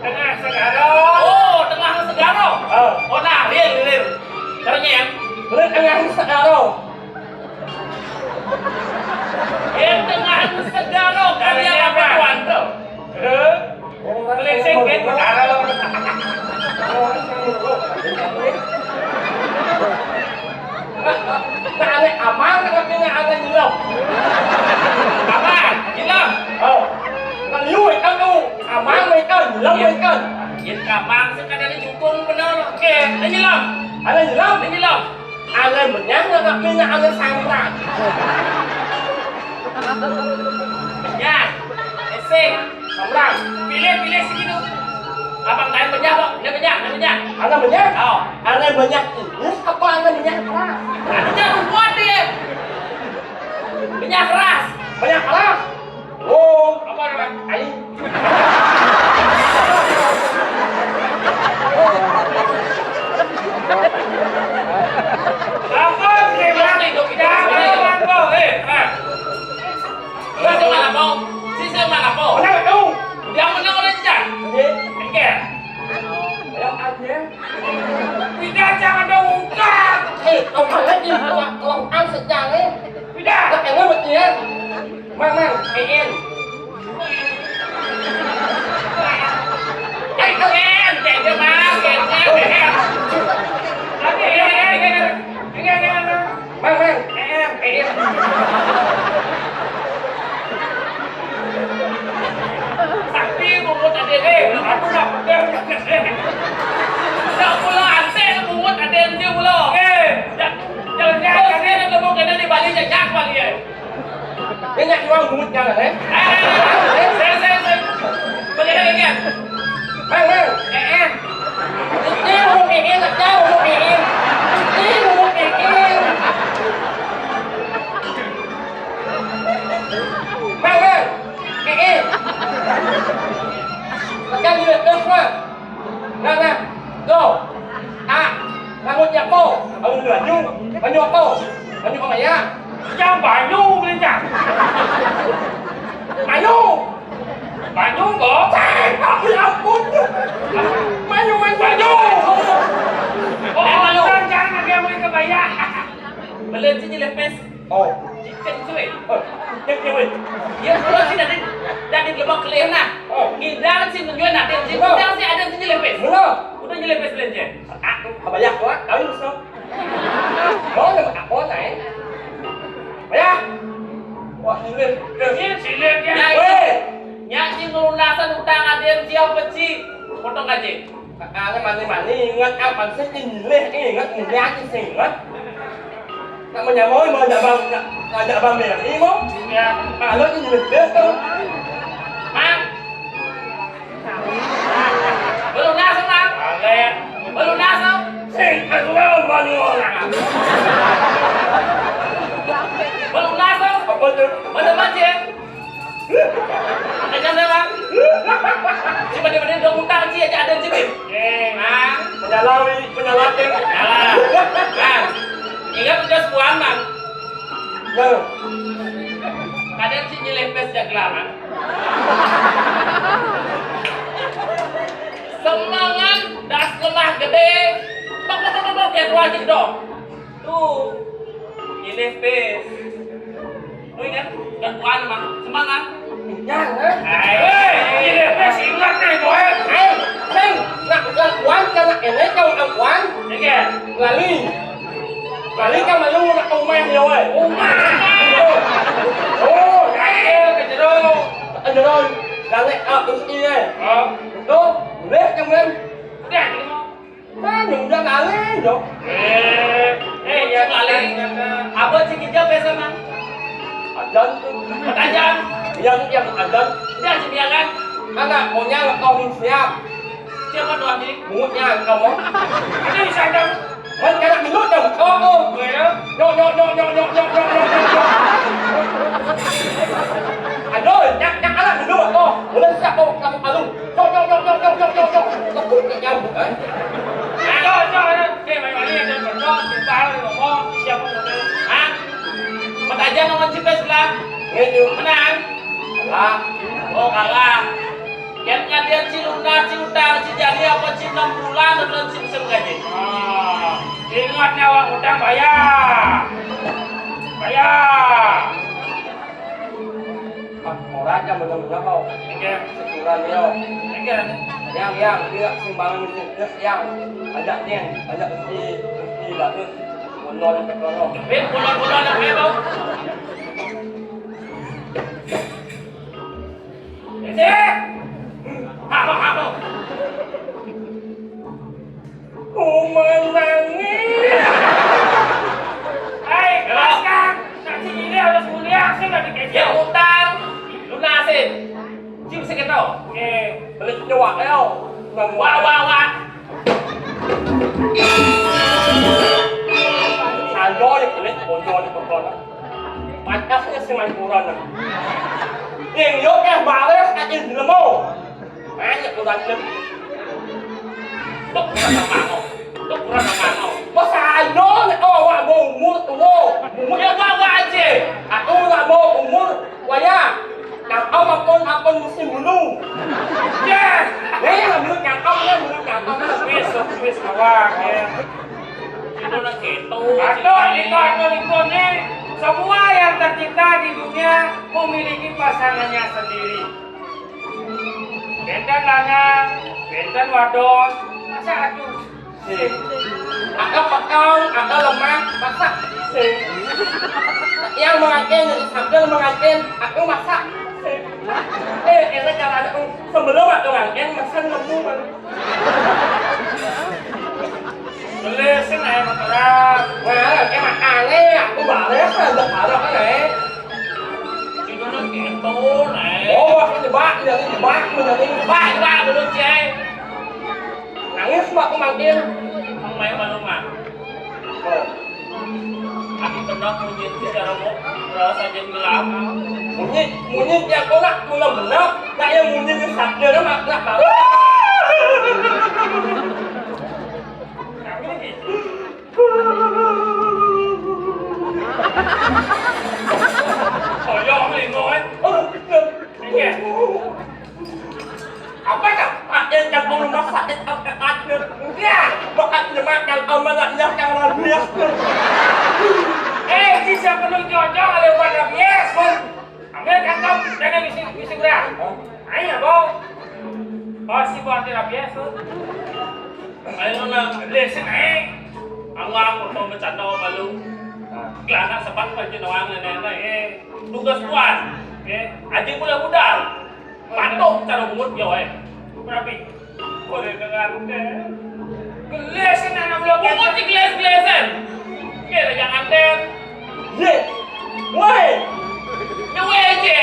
Tengah sekarang. Oh, tengah segaro. Oh. Oh nah, real. Caranya yang Yang sekarang. tengah segaro kalian apa tuan tu? Kelesing ben Bandara. Tak ada aman tapi nak ada hilang. Apa? Hilang. Oh. Kan liu kan tu. Aman mereka hilang mereka. Yang kamang sekadar jukung benar. Okey, dah hilang. Ada hilang. Dah hilang. Ada banyak nak punya ada sangrat. Ya. Esing. Sangrat. Pilih segitu. Abang lain banyak kok. Dia banyak. Ada banyak. Oh. Ada banyak ini apa ada banyak keras? Banyak kuat dia. Banyak keras. Banyak keras. Oh, Apa nama? air. Apa dia bilang itu kita apa? Sisi mana mau? Sisi mana mau? Mana tu? Yang mana orang jejak? Okey. Okey. Ayo aja. Tidak jangan ada ungkap. Kau malah di ruang ang sejak ni. Tidak. Tak kena ya. Mang, en. Kayak gimana? Kayak Mang, en. sakti mungut ada aku nak pegang. Tak pula antek mungut ada dia pula. Jangan dia nak lebok kena di balik jak balik. Cái nhạc của ông muốn là đấy. Saya. Boleh dah ingat. Mang. Dia mau en là cháu mau en. Dia mau en. Mang. En. Các người được quá. Nè. Go. Là một nhà cô. Ông lửa nhung. Bao nhiêu cô? Bao nhiêu mày á? Jangan banyu boleh tak? Banyu. Banyu kok? Ya ampun. Banyu. Oh, jangan dia boleh kebayar. Boleh sini lepas. Oh. Cek cuy. Cái kia ơi. Ya kalau sini dari lebok kelih nah. Ngidang sih menjual nanti sih. Ngidang sih ada sini lepas. Benar. Udah nyelepes belanja. Apa ya quá. Đỡ luôn sao? Món này mà món này. Mày á. Wah, ini. Ini silet dia. Nyanyi ngelunasan utang ada siapa peci. Potong aja. Cái mani ingat apa sih ini ingat ingat sih ingat. Nak menyamoi mau ada bang merah ini mau. Ya. Lo ini dia tuh. Mang. Belunas mang. Alek. Belunas. Sing keluar banyu orang. Belunas. Apa tuh? Mana macam? Macam mana? Cuma dia dong utang sih aja ada sih. Mang. Penyalatin. Alah. Mang. Ingat udah sepuan mang. Nah. Kadang sih nyelepes jak lama. Semangat das lemah gede. Tok kayak wajib dong. Tuh. Nyelepes. Lu ingat? Jak puan mang. Semangat. Jangan. Ini lepas ingat nih boy. Sen, nak quán cho nak ini kau nak quán. Ini. Lali kan malu nak umah nhiều rồi. Cái jeruk. Anh rồi. Là này đúng y này. Đó, lết trong lên. Udah jadi mau. Má nhung ra là lên rồi. Ya Lali. Apa sih kerja biasa mang? Dân. Tajam. Dân anh dân. Dia sih biarkan. Anak mau nhà là con siap. Siapa tuan ni? Muốn nhà là con. Ini bisa dong. Mình cái là mình nuốt đồng. Gue ya. Nhô. Anh ơi, chắc là mình nuốt con. Muốn lên siap con cầm luôn. Nhô. Nó cũng cái nhau đấy. Cho. Cái mày ini ada berdua, kita ngomong siapa mau. Ah, Matajan lawan Cipes lah. Nghe chưa? Menang. Là Oh kalah. Yang ngadian si lunas, si utang, si jadi apa si 6 bulan dan si bisa gaji. Ingat nyawa utang bayar. orang yang benar-benar mau. Oke. Sekuran dia. Oke. Yang dia simbangan yang ada si bagus. Mundur ke kono. Bulan-bulan yang bebau. Halo. Menangis. Hai, kelaskan. Nanti ini harus kuliah, saya nggak dikasih. Yang utang lunasin. Si bisa kita. Oke. Beli cowok eo. Wah. Sando ni kulit bodoh ni kono. Pantasnya si main kurang. Yang yo bales aja lemo. Banyak kurang lem. Tuk kurang mau. Masa ano ni wak mo umur tuwo. Ya bawa aja. Aku nak mau umur waya. Yang apapun musim bulu. Yes. Yang menurut yang kau Wis awak ya. Itu nak keto. Aduh, ini semua yang tercipta di dunia memiliki pasangannya sendiri. Benten lanang, benten wadon, masa aduh. Ada petang, ada lemah, masak. Yang mengantin, sambil mengantin, aku masak. Ini cara ada sebelum aku ngantin, mesen lemu. Belesin aja motoran. Wah, emang aneh, aku balik, ada harap aneh. Itu nó gitu này. Oh, ini jebak, menjadi Ba belum cek. nangis mak aku manggil. Không mấy mà luôn mà. Aki benar punya secara mau rasa jadi gelap. Munyi yang kau nak benar, nak yang munyi yang sadar nak mau. Hỏi liền nói. Iya. Apa tak? Yang kamu masak itu apa? Ya, makan dimakan amanatnya jangan bias. Bisa penuh cocok lewat rabies. Ambil kantong, jangan isi berat. Ayo, Bang. Oh, si buat rabies tu. Ayo na. Belesin aja. Ang ang mo bercanda malu. Kelana sepat aja doang nenek. Tugas tuan. Aja mudah-mudah. Patok cara umut yo Berapa? Boleh dengar deh. Gelesin anak belum. Umut di gelas-gelasan. Kira jangan ten. Ye, woi, Nyawe aja.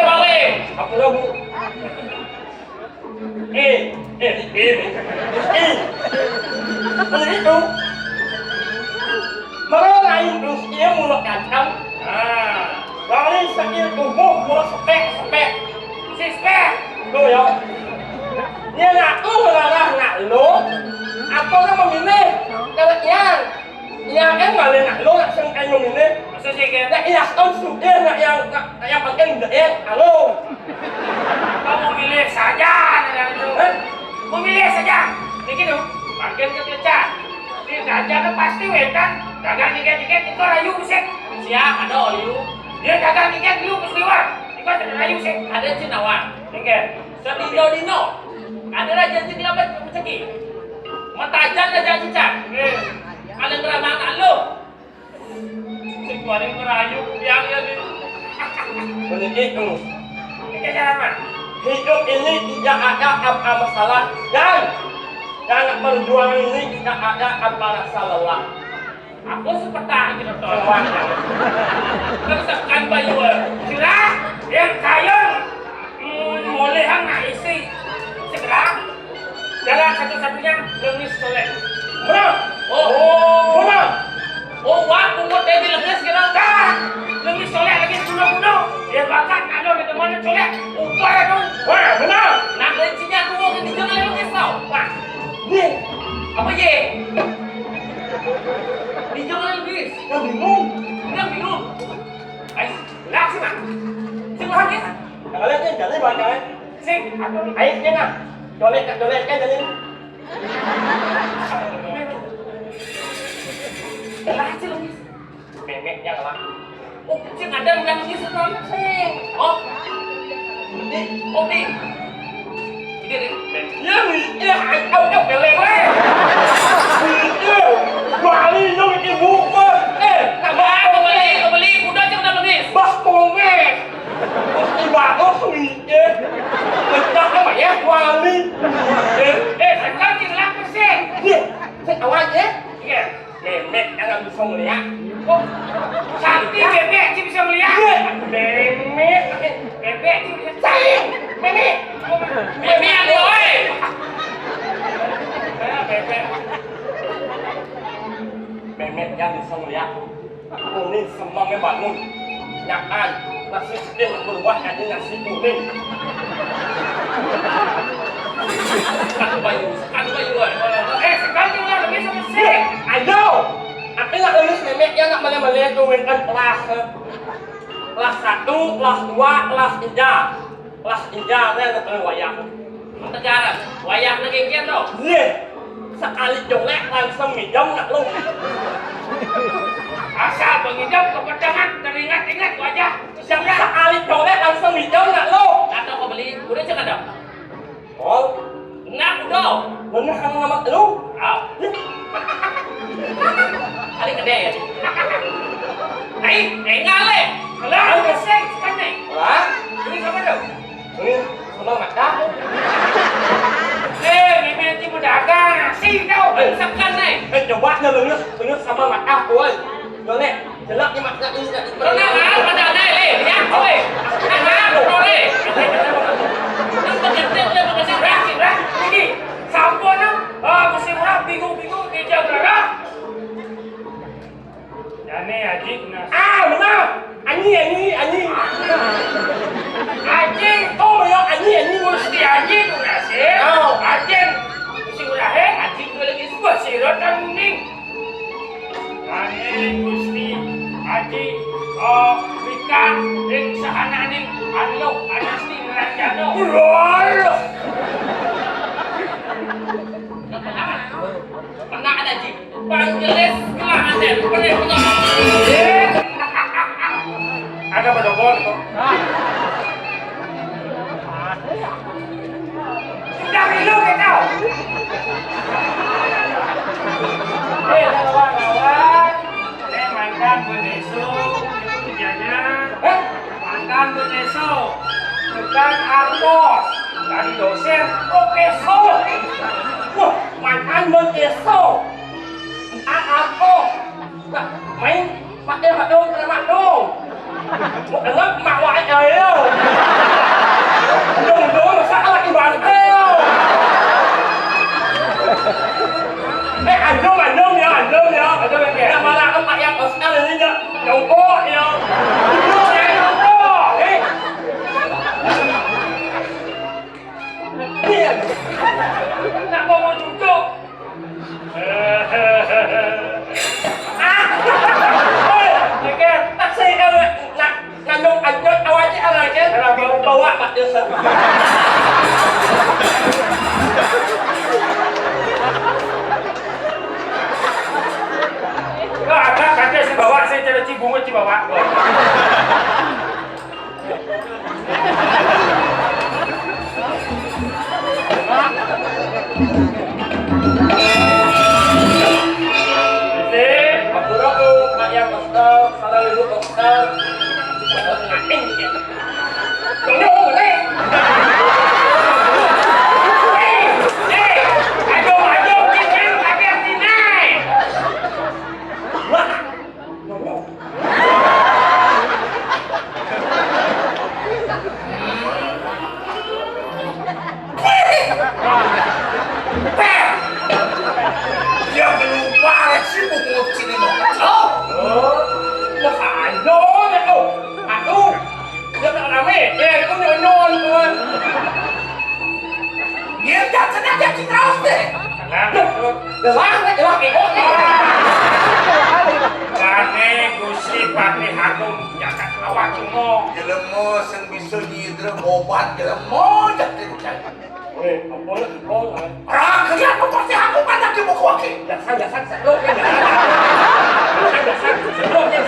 Bawe. apa lagu? Ini itu. Kalau lain terus dia mulut kacang. Lalu sakit tubuh mulut sepek. Sispek. Tuh ya. Dia ngaku nak lo. Apa nak memilih? Kalau yang malah nak lo nak sengkai memilih. Maksud sih kan? Nak yang sudah nak yang penting halo. Kau memilih saja anak itu. Memilih saja. Ini tu. Bagian kekecat. Ini gajah tu pasti wetan. Dagang tiket itu rayu musik. Siap ada liu. Dia dagang tiket dulu ke Sliwan. Ikut ada rayu musik. Ada cinawan. Tiket. Sedino. Ada raja cina apa Matajan raja cicak. Ada drama anak lu. Si kuaring merayu yang ya di. Begitu. Tiket jalan mana? Hidup ini tidak ada apa masalah dan dalam perjuangan ini tidak ada apa rasa lelah. Aku seperti kita tolong. Kesakan bayu. Sudah. Yang kaya. Boleh hang nak isi. Segera. Jalan satu-satunya Lemis Soleh. Benar. Benar. Oh, wah, pungut dia di lemes kira. Dah. Lemis Soleh lagi bunuh-bunuh. Dia bakat ada di teman Soleh. Upar dong. Wah, benar. Nak rencinya aku mau ke jangan lemes tau. Wah. Ye, Apa ye? Di jangan lemes. yang bingung. Dia bingung. Ayo. Laksi nak. Sing lagi. Kalian ni jadi banyak. Sing. Aku ni. Ayo nak. Colek kan jadi. Laci lemes. Memek yang lah. Oh, sing ada yang lemes itu sing. Oh. Di. Ini deh. Ya, aku pelek. Bali yang ibu pun. Kau beli. Udah jangan lemes. Bah konge. Ibadah ni. Betul apa ya? Wali. Sekarang tinggal persen. Ye, saya awal je. Iya. Memek jangan bisa melihat. Oh. Cantik bebek sih bisa melihat. Memek. Bebek sih bisa. Sayang. Memek. Mimi ada oi. Bebek. Memek yang bisa melihat. Kuning semangat bangun. Nyakan. Nasi sedih berubah jadi nasi kuning. Satu bayu. Sekarang tinggal lebih selesai. Ayo. Aku nak lulus memek yang nak boleh tu dengan kelas 1, kelas 2, kelas 3. Kelas 3 ni nak wayang. Negara. Wayang lagi kian tau. Ye. Sekali jolek langsung minjam nak lu. Asal pengidap kepedangan dan ingat wajah. Yang sekali colek langsung hijau nak lo. Ada kau beli, udah jangan ada. Oh, Nak udah. bener kan nama lu? Ah. Ali kedai ya. Ngale. Kalau kesek kan nih. Hah? Ini sama dong. Ini senang mak dah. Ini nanti pedagang nasi tau. Sekan nih. Coba nya bener sama mak dah tuh. Yo nek, jelek ni mak ini dah. Pernah nggak pada ada le? Ya, oi. Nah, boleh. Yang penting dia mengasih rakyat. Ini sampun mesti murah bingung di Jakarta. Jane Haji Nas. Ah, benar. Ani. Haji, Oh, ya ani. mesti Haji Nas. Oh. Haji mesti murah Haji lagi sebuah sirot dan kuning. Jane mesti Haji Rika ring sahana ning anu anasti ngeranjano. Pernah ada Ji. Panggilis kelangan deh. Pernah. Ada pada bol itu. Sudah minum kita. Lawan. Mantan Beneso. Kerjanya. Mantan Beneso. Bukan Arpos. Dari dosen profesor. Wah, makan beneso. Apa? Main pakai hak dong, kena mak dong. Dengar mak wai ayo. Dong masalah ibarat ayo. Andong ya. Andong ya. Nak malah emak yang oscar ini dah nyongkok ya. Iya. Nak mau duduk. Kan taksi nak ngandung anjot awalnyaอะไรkan? Bawa Pak Desa. Ada kata si bawa saya cara cibungu cibawa. Aku aku mak yang oscar, salah dulu oscar. Ngapain dia? Tunggu boleh. Aduh, kita pakai tinai. Wah. Dia belum parah sih pungut sini mau kacau. Masa andong ya tu. Aduh. Dia tak rame. Aku nyon tuan. Dia jangan aja ciraus deh. Gelang ikut. Kane Gusti Patih Agung jagat awak cuma. Jelema sing bisa nyidra obat jelema jak dirucai. Apa nak ikut? Orang kerja apa pasti aku kan nak dibuka wakil. Dasar sebelum kan. Dasar sebelumnya.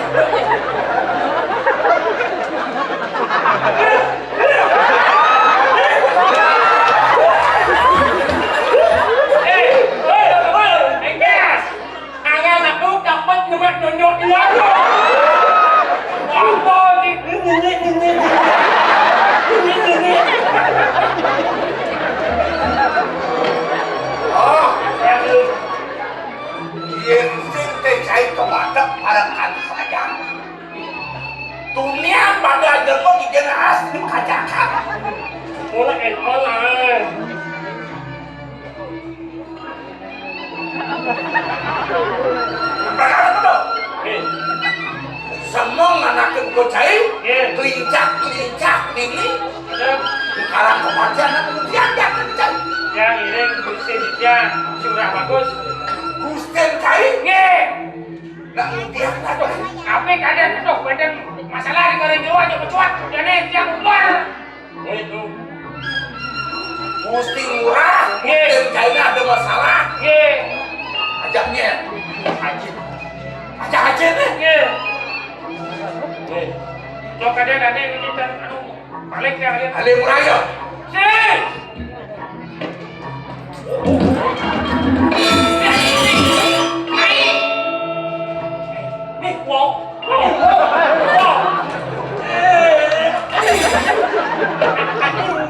Angan aku dapat nyonyok dia. Apa ni? Oh, yang sing cai kemadak parakan saja. Dunia pada jelema dijen asli kajakan. Mulai online. Perkara itu dong. Semua nganakin kocai, kelincak ini. Sekarang kematian kemudian dia kencang. Yang ini Gusti Ditya surah bagus. Gusten kai, Nge, nak dia kata. apa keadaan itu badan masalah di goreng jero aja mencuat. Jadi tiang umur. Itu. Gusti murah, Gusten kai ada masalah. Nge, Ajaknya, ajak nih. nge. Nih. Lo kadang ada yang kita anu balik ya kalian. Ali muraya. Sih. Nih, wow.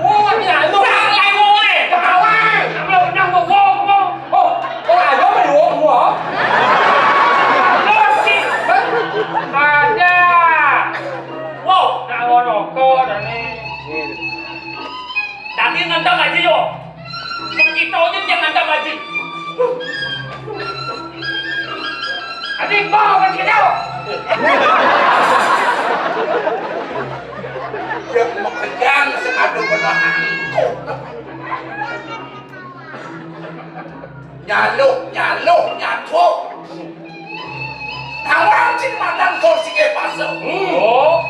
Wow, ya lu lại ngồi. Tao ai? Lo nang vô vô. Có ai đó mày uống không hả? Lo sih. Ada. Wow. Nak rokok dan ni. Tadi ngantam aja yo. Kita aja yang ngantam aja. Adik bawa kan kita. Dia makejang sekadu benahan. Nyaluk, nyatuk. Tawang cing mandang sorsi ke pasal. Oh.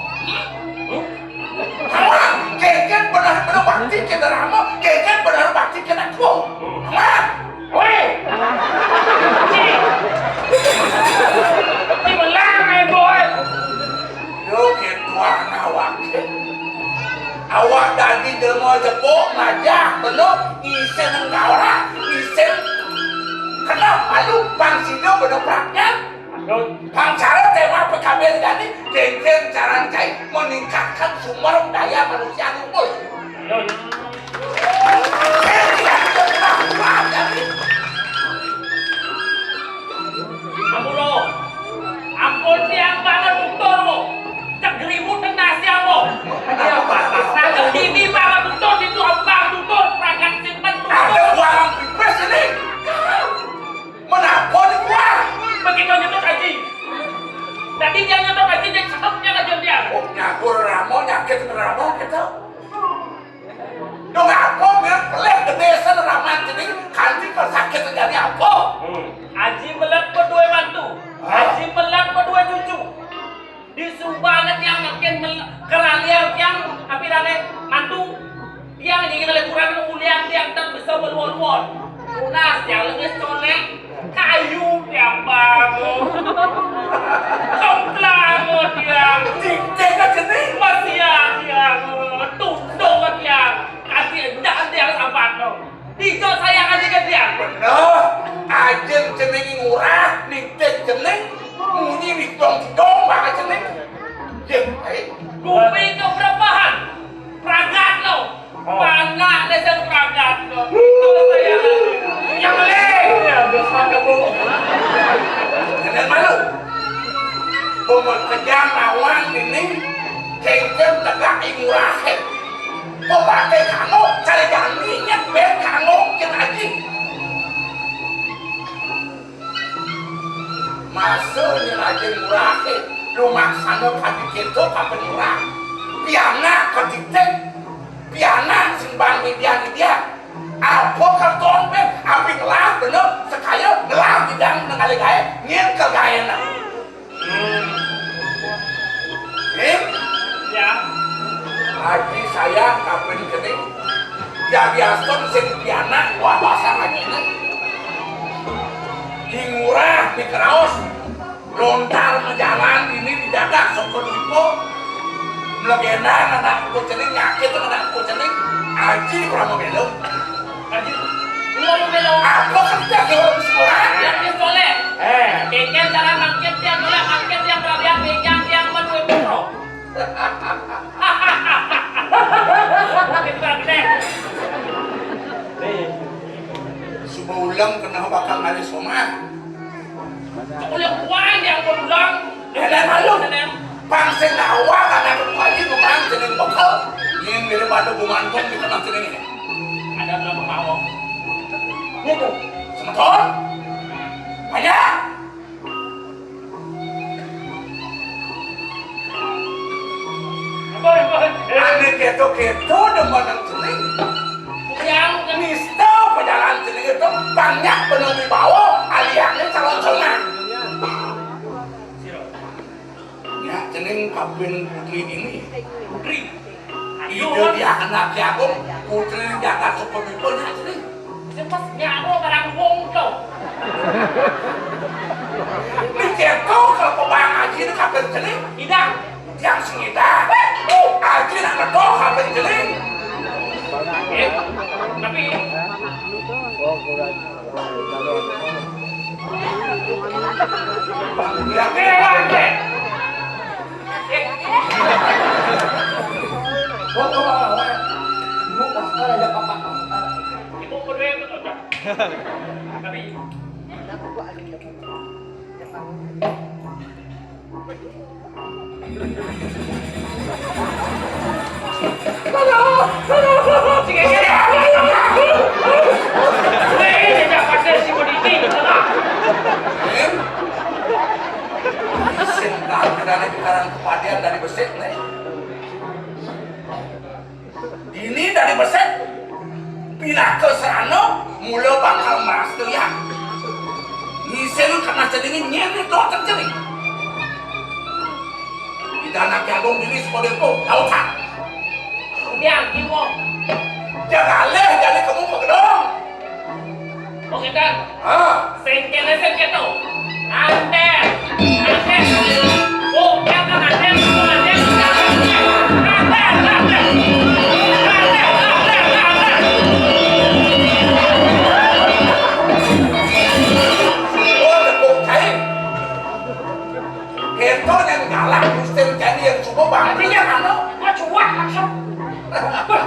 Tawang, keken benar-benar bakti ke derama, keken benar bakti ke nakwo. Tawang. Woi. Ni melang ai boy. Yo ketua awak. Awak tadi demo jepuk ngajak belum isen ngawra, isen kenapa malu bang sido bedopraknya. Bang cara tema PKB jadi dengan cara cai meningkatkan sumber daya manusia unggul. Ampulo. Ampun tiang banget betul mo. Cek gerimut dan nasi mo. Nah, ini banget betul itu abang betul perangkat simpan Ada betul. uang pipes ini. Menapa di uang? Begitu nyetok aja. Tadi dia nyetok aja jadi setupnya aja dia. Oh nyakur ramo nyakit ramo kita. Dong apa biar pelik gede sen raman jadi kanti sakit terjadi apa? Aji melak berdua mantu. Aji melak berdua cucu. Di Subang yang makin keralian yang tapi dane mantu yang ingin oleh kurang uliang yang tak bisa meluar-luar. Lunas yang lebih soleh kayu yang bangun. Komplang yang Tega jenis. masih yang tundung yang kasih jangan dia sampai dong. Dijo sayang aja ke dia. Bener, ajen jeneng ngurah, niktek jeneng, muni nikdong tidong baka jeneng. Jem, Kuping ke berapahan? Peragat lo. Mana desa peragat lo? Itu sayang aja. Yang lain. Ya, biasa kamu. Jangan malu. Pemen kejam awang ini, kengkem tegak ngurah. Kau pakai kamu, cari jaminya, ben kamu aji. Masanya aja murah, rumah sana kaki kita kapan murah. Piana ketitek, piana simbang media. Apa karton ben, api ngelah bener, sekaya ngelah bidang dengan gaya, ngin ke gaya na. Ya. Haji saya kapan kening, ya biasa sen piana, wah bahasa lagi na. Ngurah di keraos, lontar menjalan ini dijaga sokoduipo, melegenda anak kucing nyakit anak kucing, aji kurang belum. Aji. Belum belum. Apa kerja kalau sekolah? Yang dia soleh. Kengken cara mangket yang soleh, mangket yang berlian, pegang yang menue bro. Itu kan gede. Subuh ulang kena bakal ngali somah. Kuliah kuan yang berulang. Ada malu. Pangsen awak karena berpaji memang jeneng bakal. Ingin dari pada bumantung di tengah jeneng ini. Ada berapa mawok? Itu. Semeton. Banyak. Ane keto demen yang jeneng. Yang Nista perjalanan jeneng itu banyak bener di bawah aliannya calon somah. Ya jeneng kapin putri ini. putri. Ide dia anak jago putri jaga sepemimpinnya jeneng. Sempat nyago barang wong tuh. Ini keto kalau kebayang haji itu kapin jeneng. Tidak. yang sengita aja nak ngetok apa jeling Tapi ya ibu berdua betul tak? Tapi singkat dari sekarang kepadian dari besit nih ini dari besit pindah ke sana mula bakal mas tuh ya ngisen karena sedingin nyeni tuh terjadi tidak anak jagung ini sekolah itu tahu tak dia ibu. jaga leh jadi kamu ke gedung Oke kan? Sengkene tuh. Ande. Oh, dia kan ande. Itu yang galak, Gusten jadi yang coba bangetnya kan? Gua cuak langsung.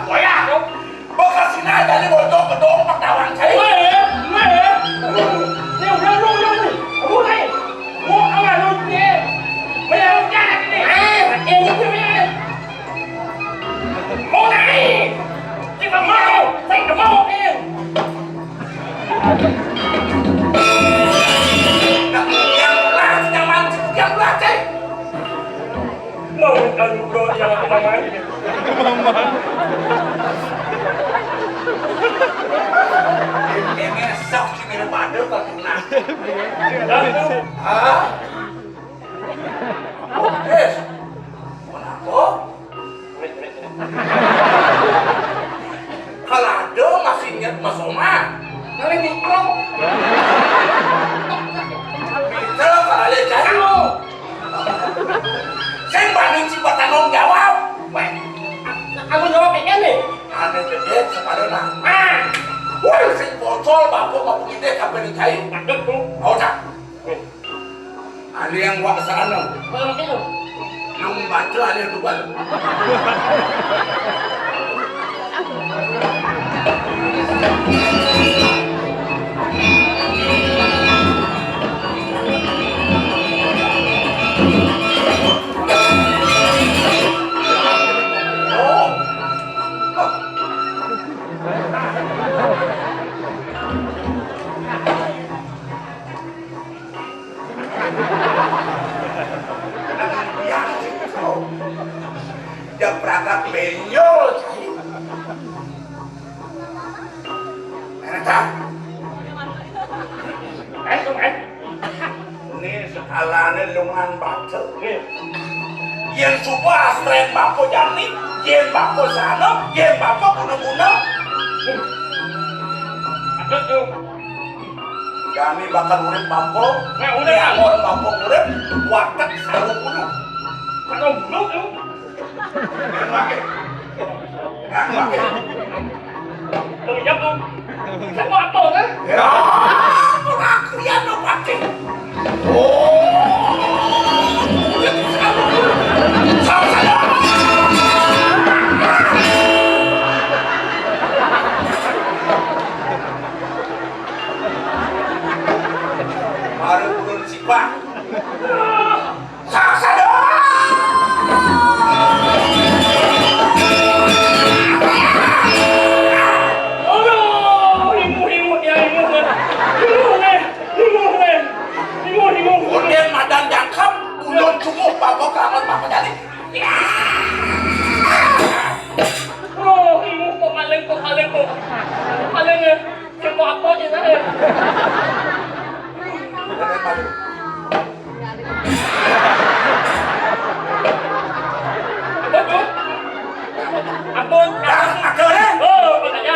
Wah, dong. Bekas ini jadi bocor gedung pegawai saya. Ini sok sih minum padu kalau kena. Kenapa? Kalau ada masih ingat Mas Oma, nanti mikro. Bisa kalau ada jauh. Saya banding si bertanggung jawab. Aku jawab pengen nih. Aneh gede sekarang wah, sing bocor bapak mau ide kapan dikain? Oh tak. Ada yang wak sana. Lu baca ada yang tubal. Dia perangkat penyol enak ini sekalanya lungan baca yang coba astren bako jani yang bako sana yang bako guna-guna kami bakal urip bako nyangon bako urip watak sarung guna Kalau belum tuh. Terjam tuh. Saya mau apa kan? Ya, pengakuan lo pakai. Oh, sama-sama. Baru belum siapa. Sama-sama. Kemudian madan jangkap, ulun cukup bapak keramat bapak jadi. Oh, ibu kok kaleng kok. Kaleng ya. Saya mau apa aja saya. Ampun. Oh, makanya.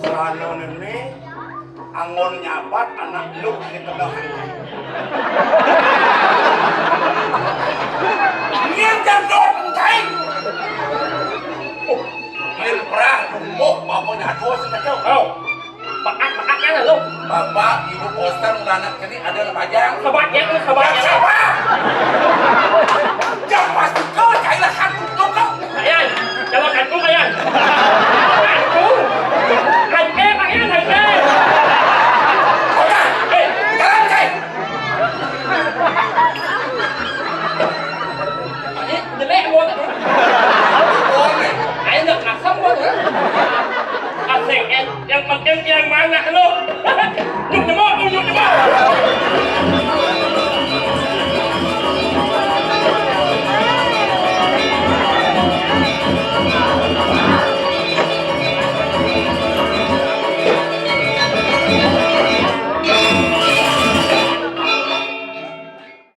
Sanon ini angon nyabat anak lu di kedahan. Nghiêng chân đột thấy Nghiêng perang Tumpuk bapaknya aduh sekacau Oh, pakat kan lu? Bapak ibu poster ngeranak ini ada pajang Sebatnya Yang sebatnya. siapa? Yang pasti kau cailah hantu kau Ayan, jalan kanku ayan. Kanku. Kanke ayan kanke. Kau dah jalan cai Ini jelek buat. Boleh Ayo nak asam buat. Asing yang penting yang mana lu? Nyuk nyemok.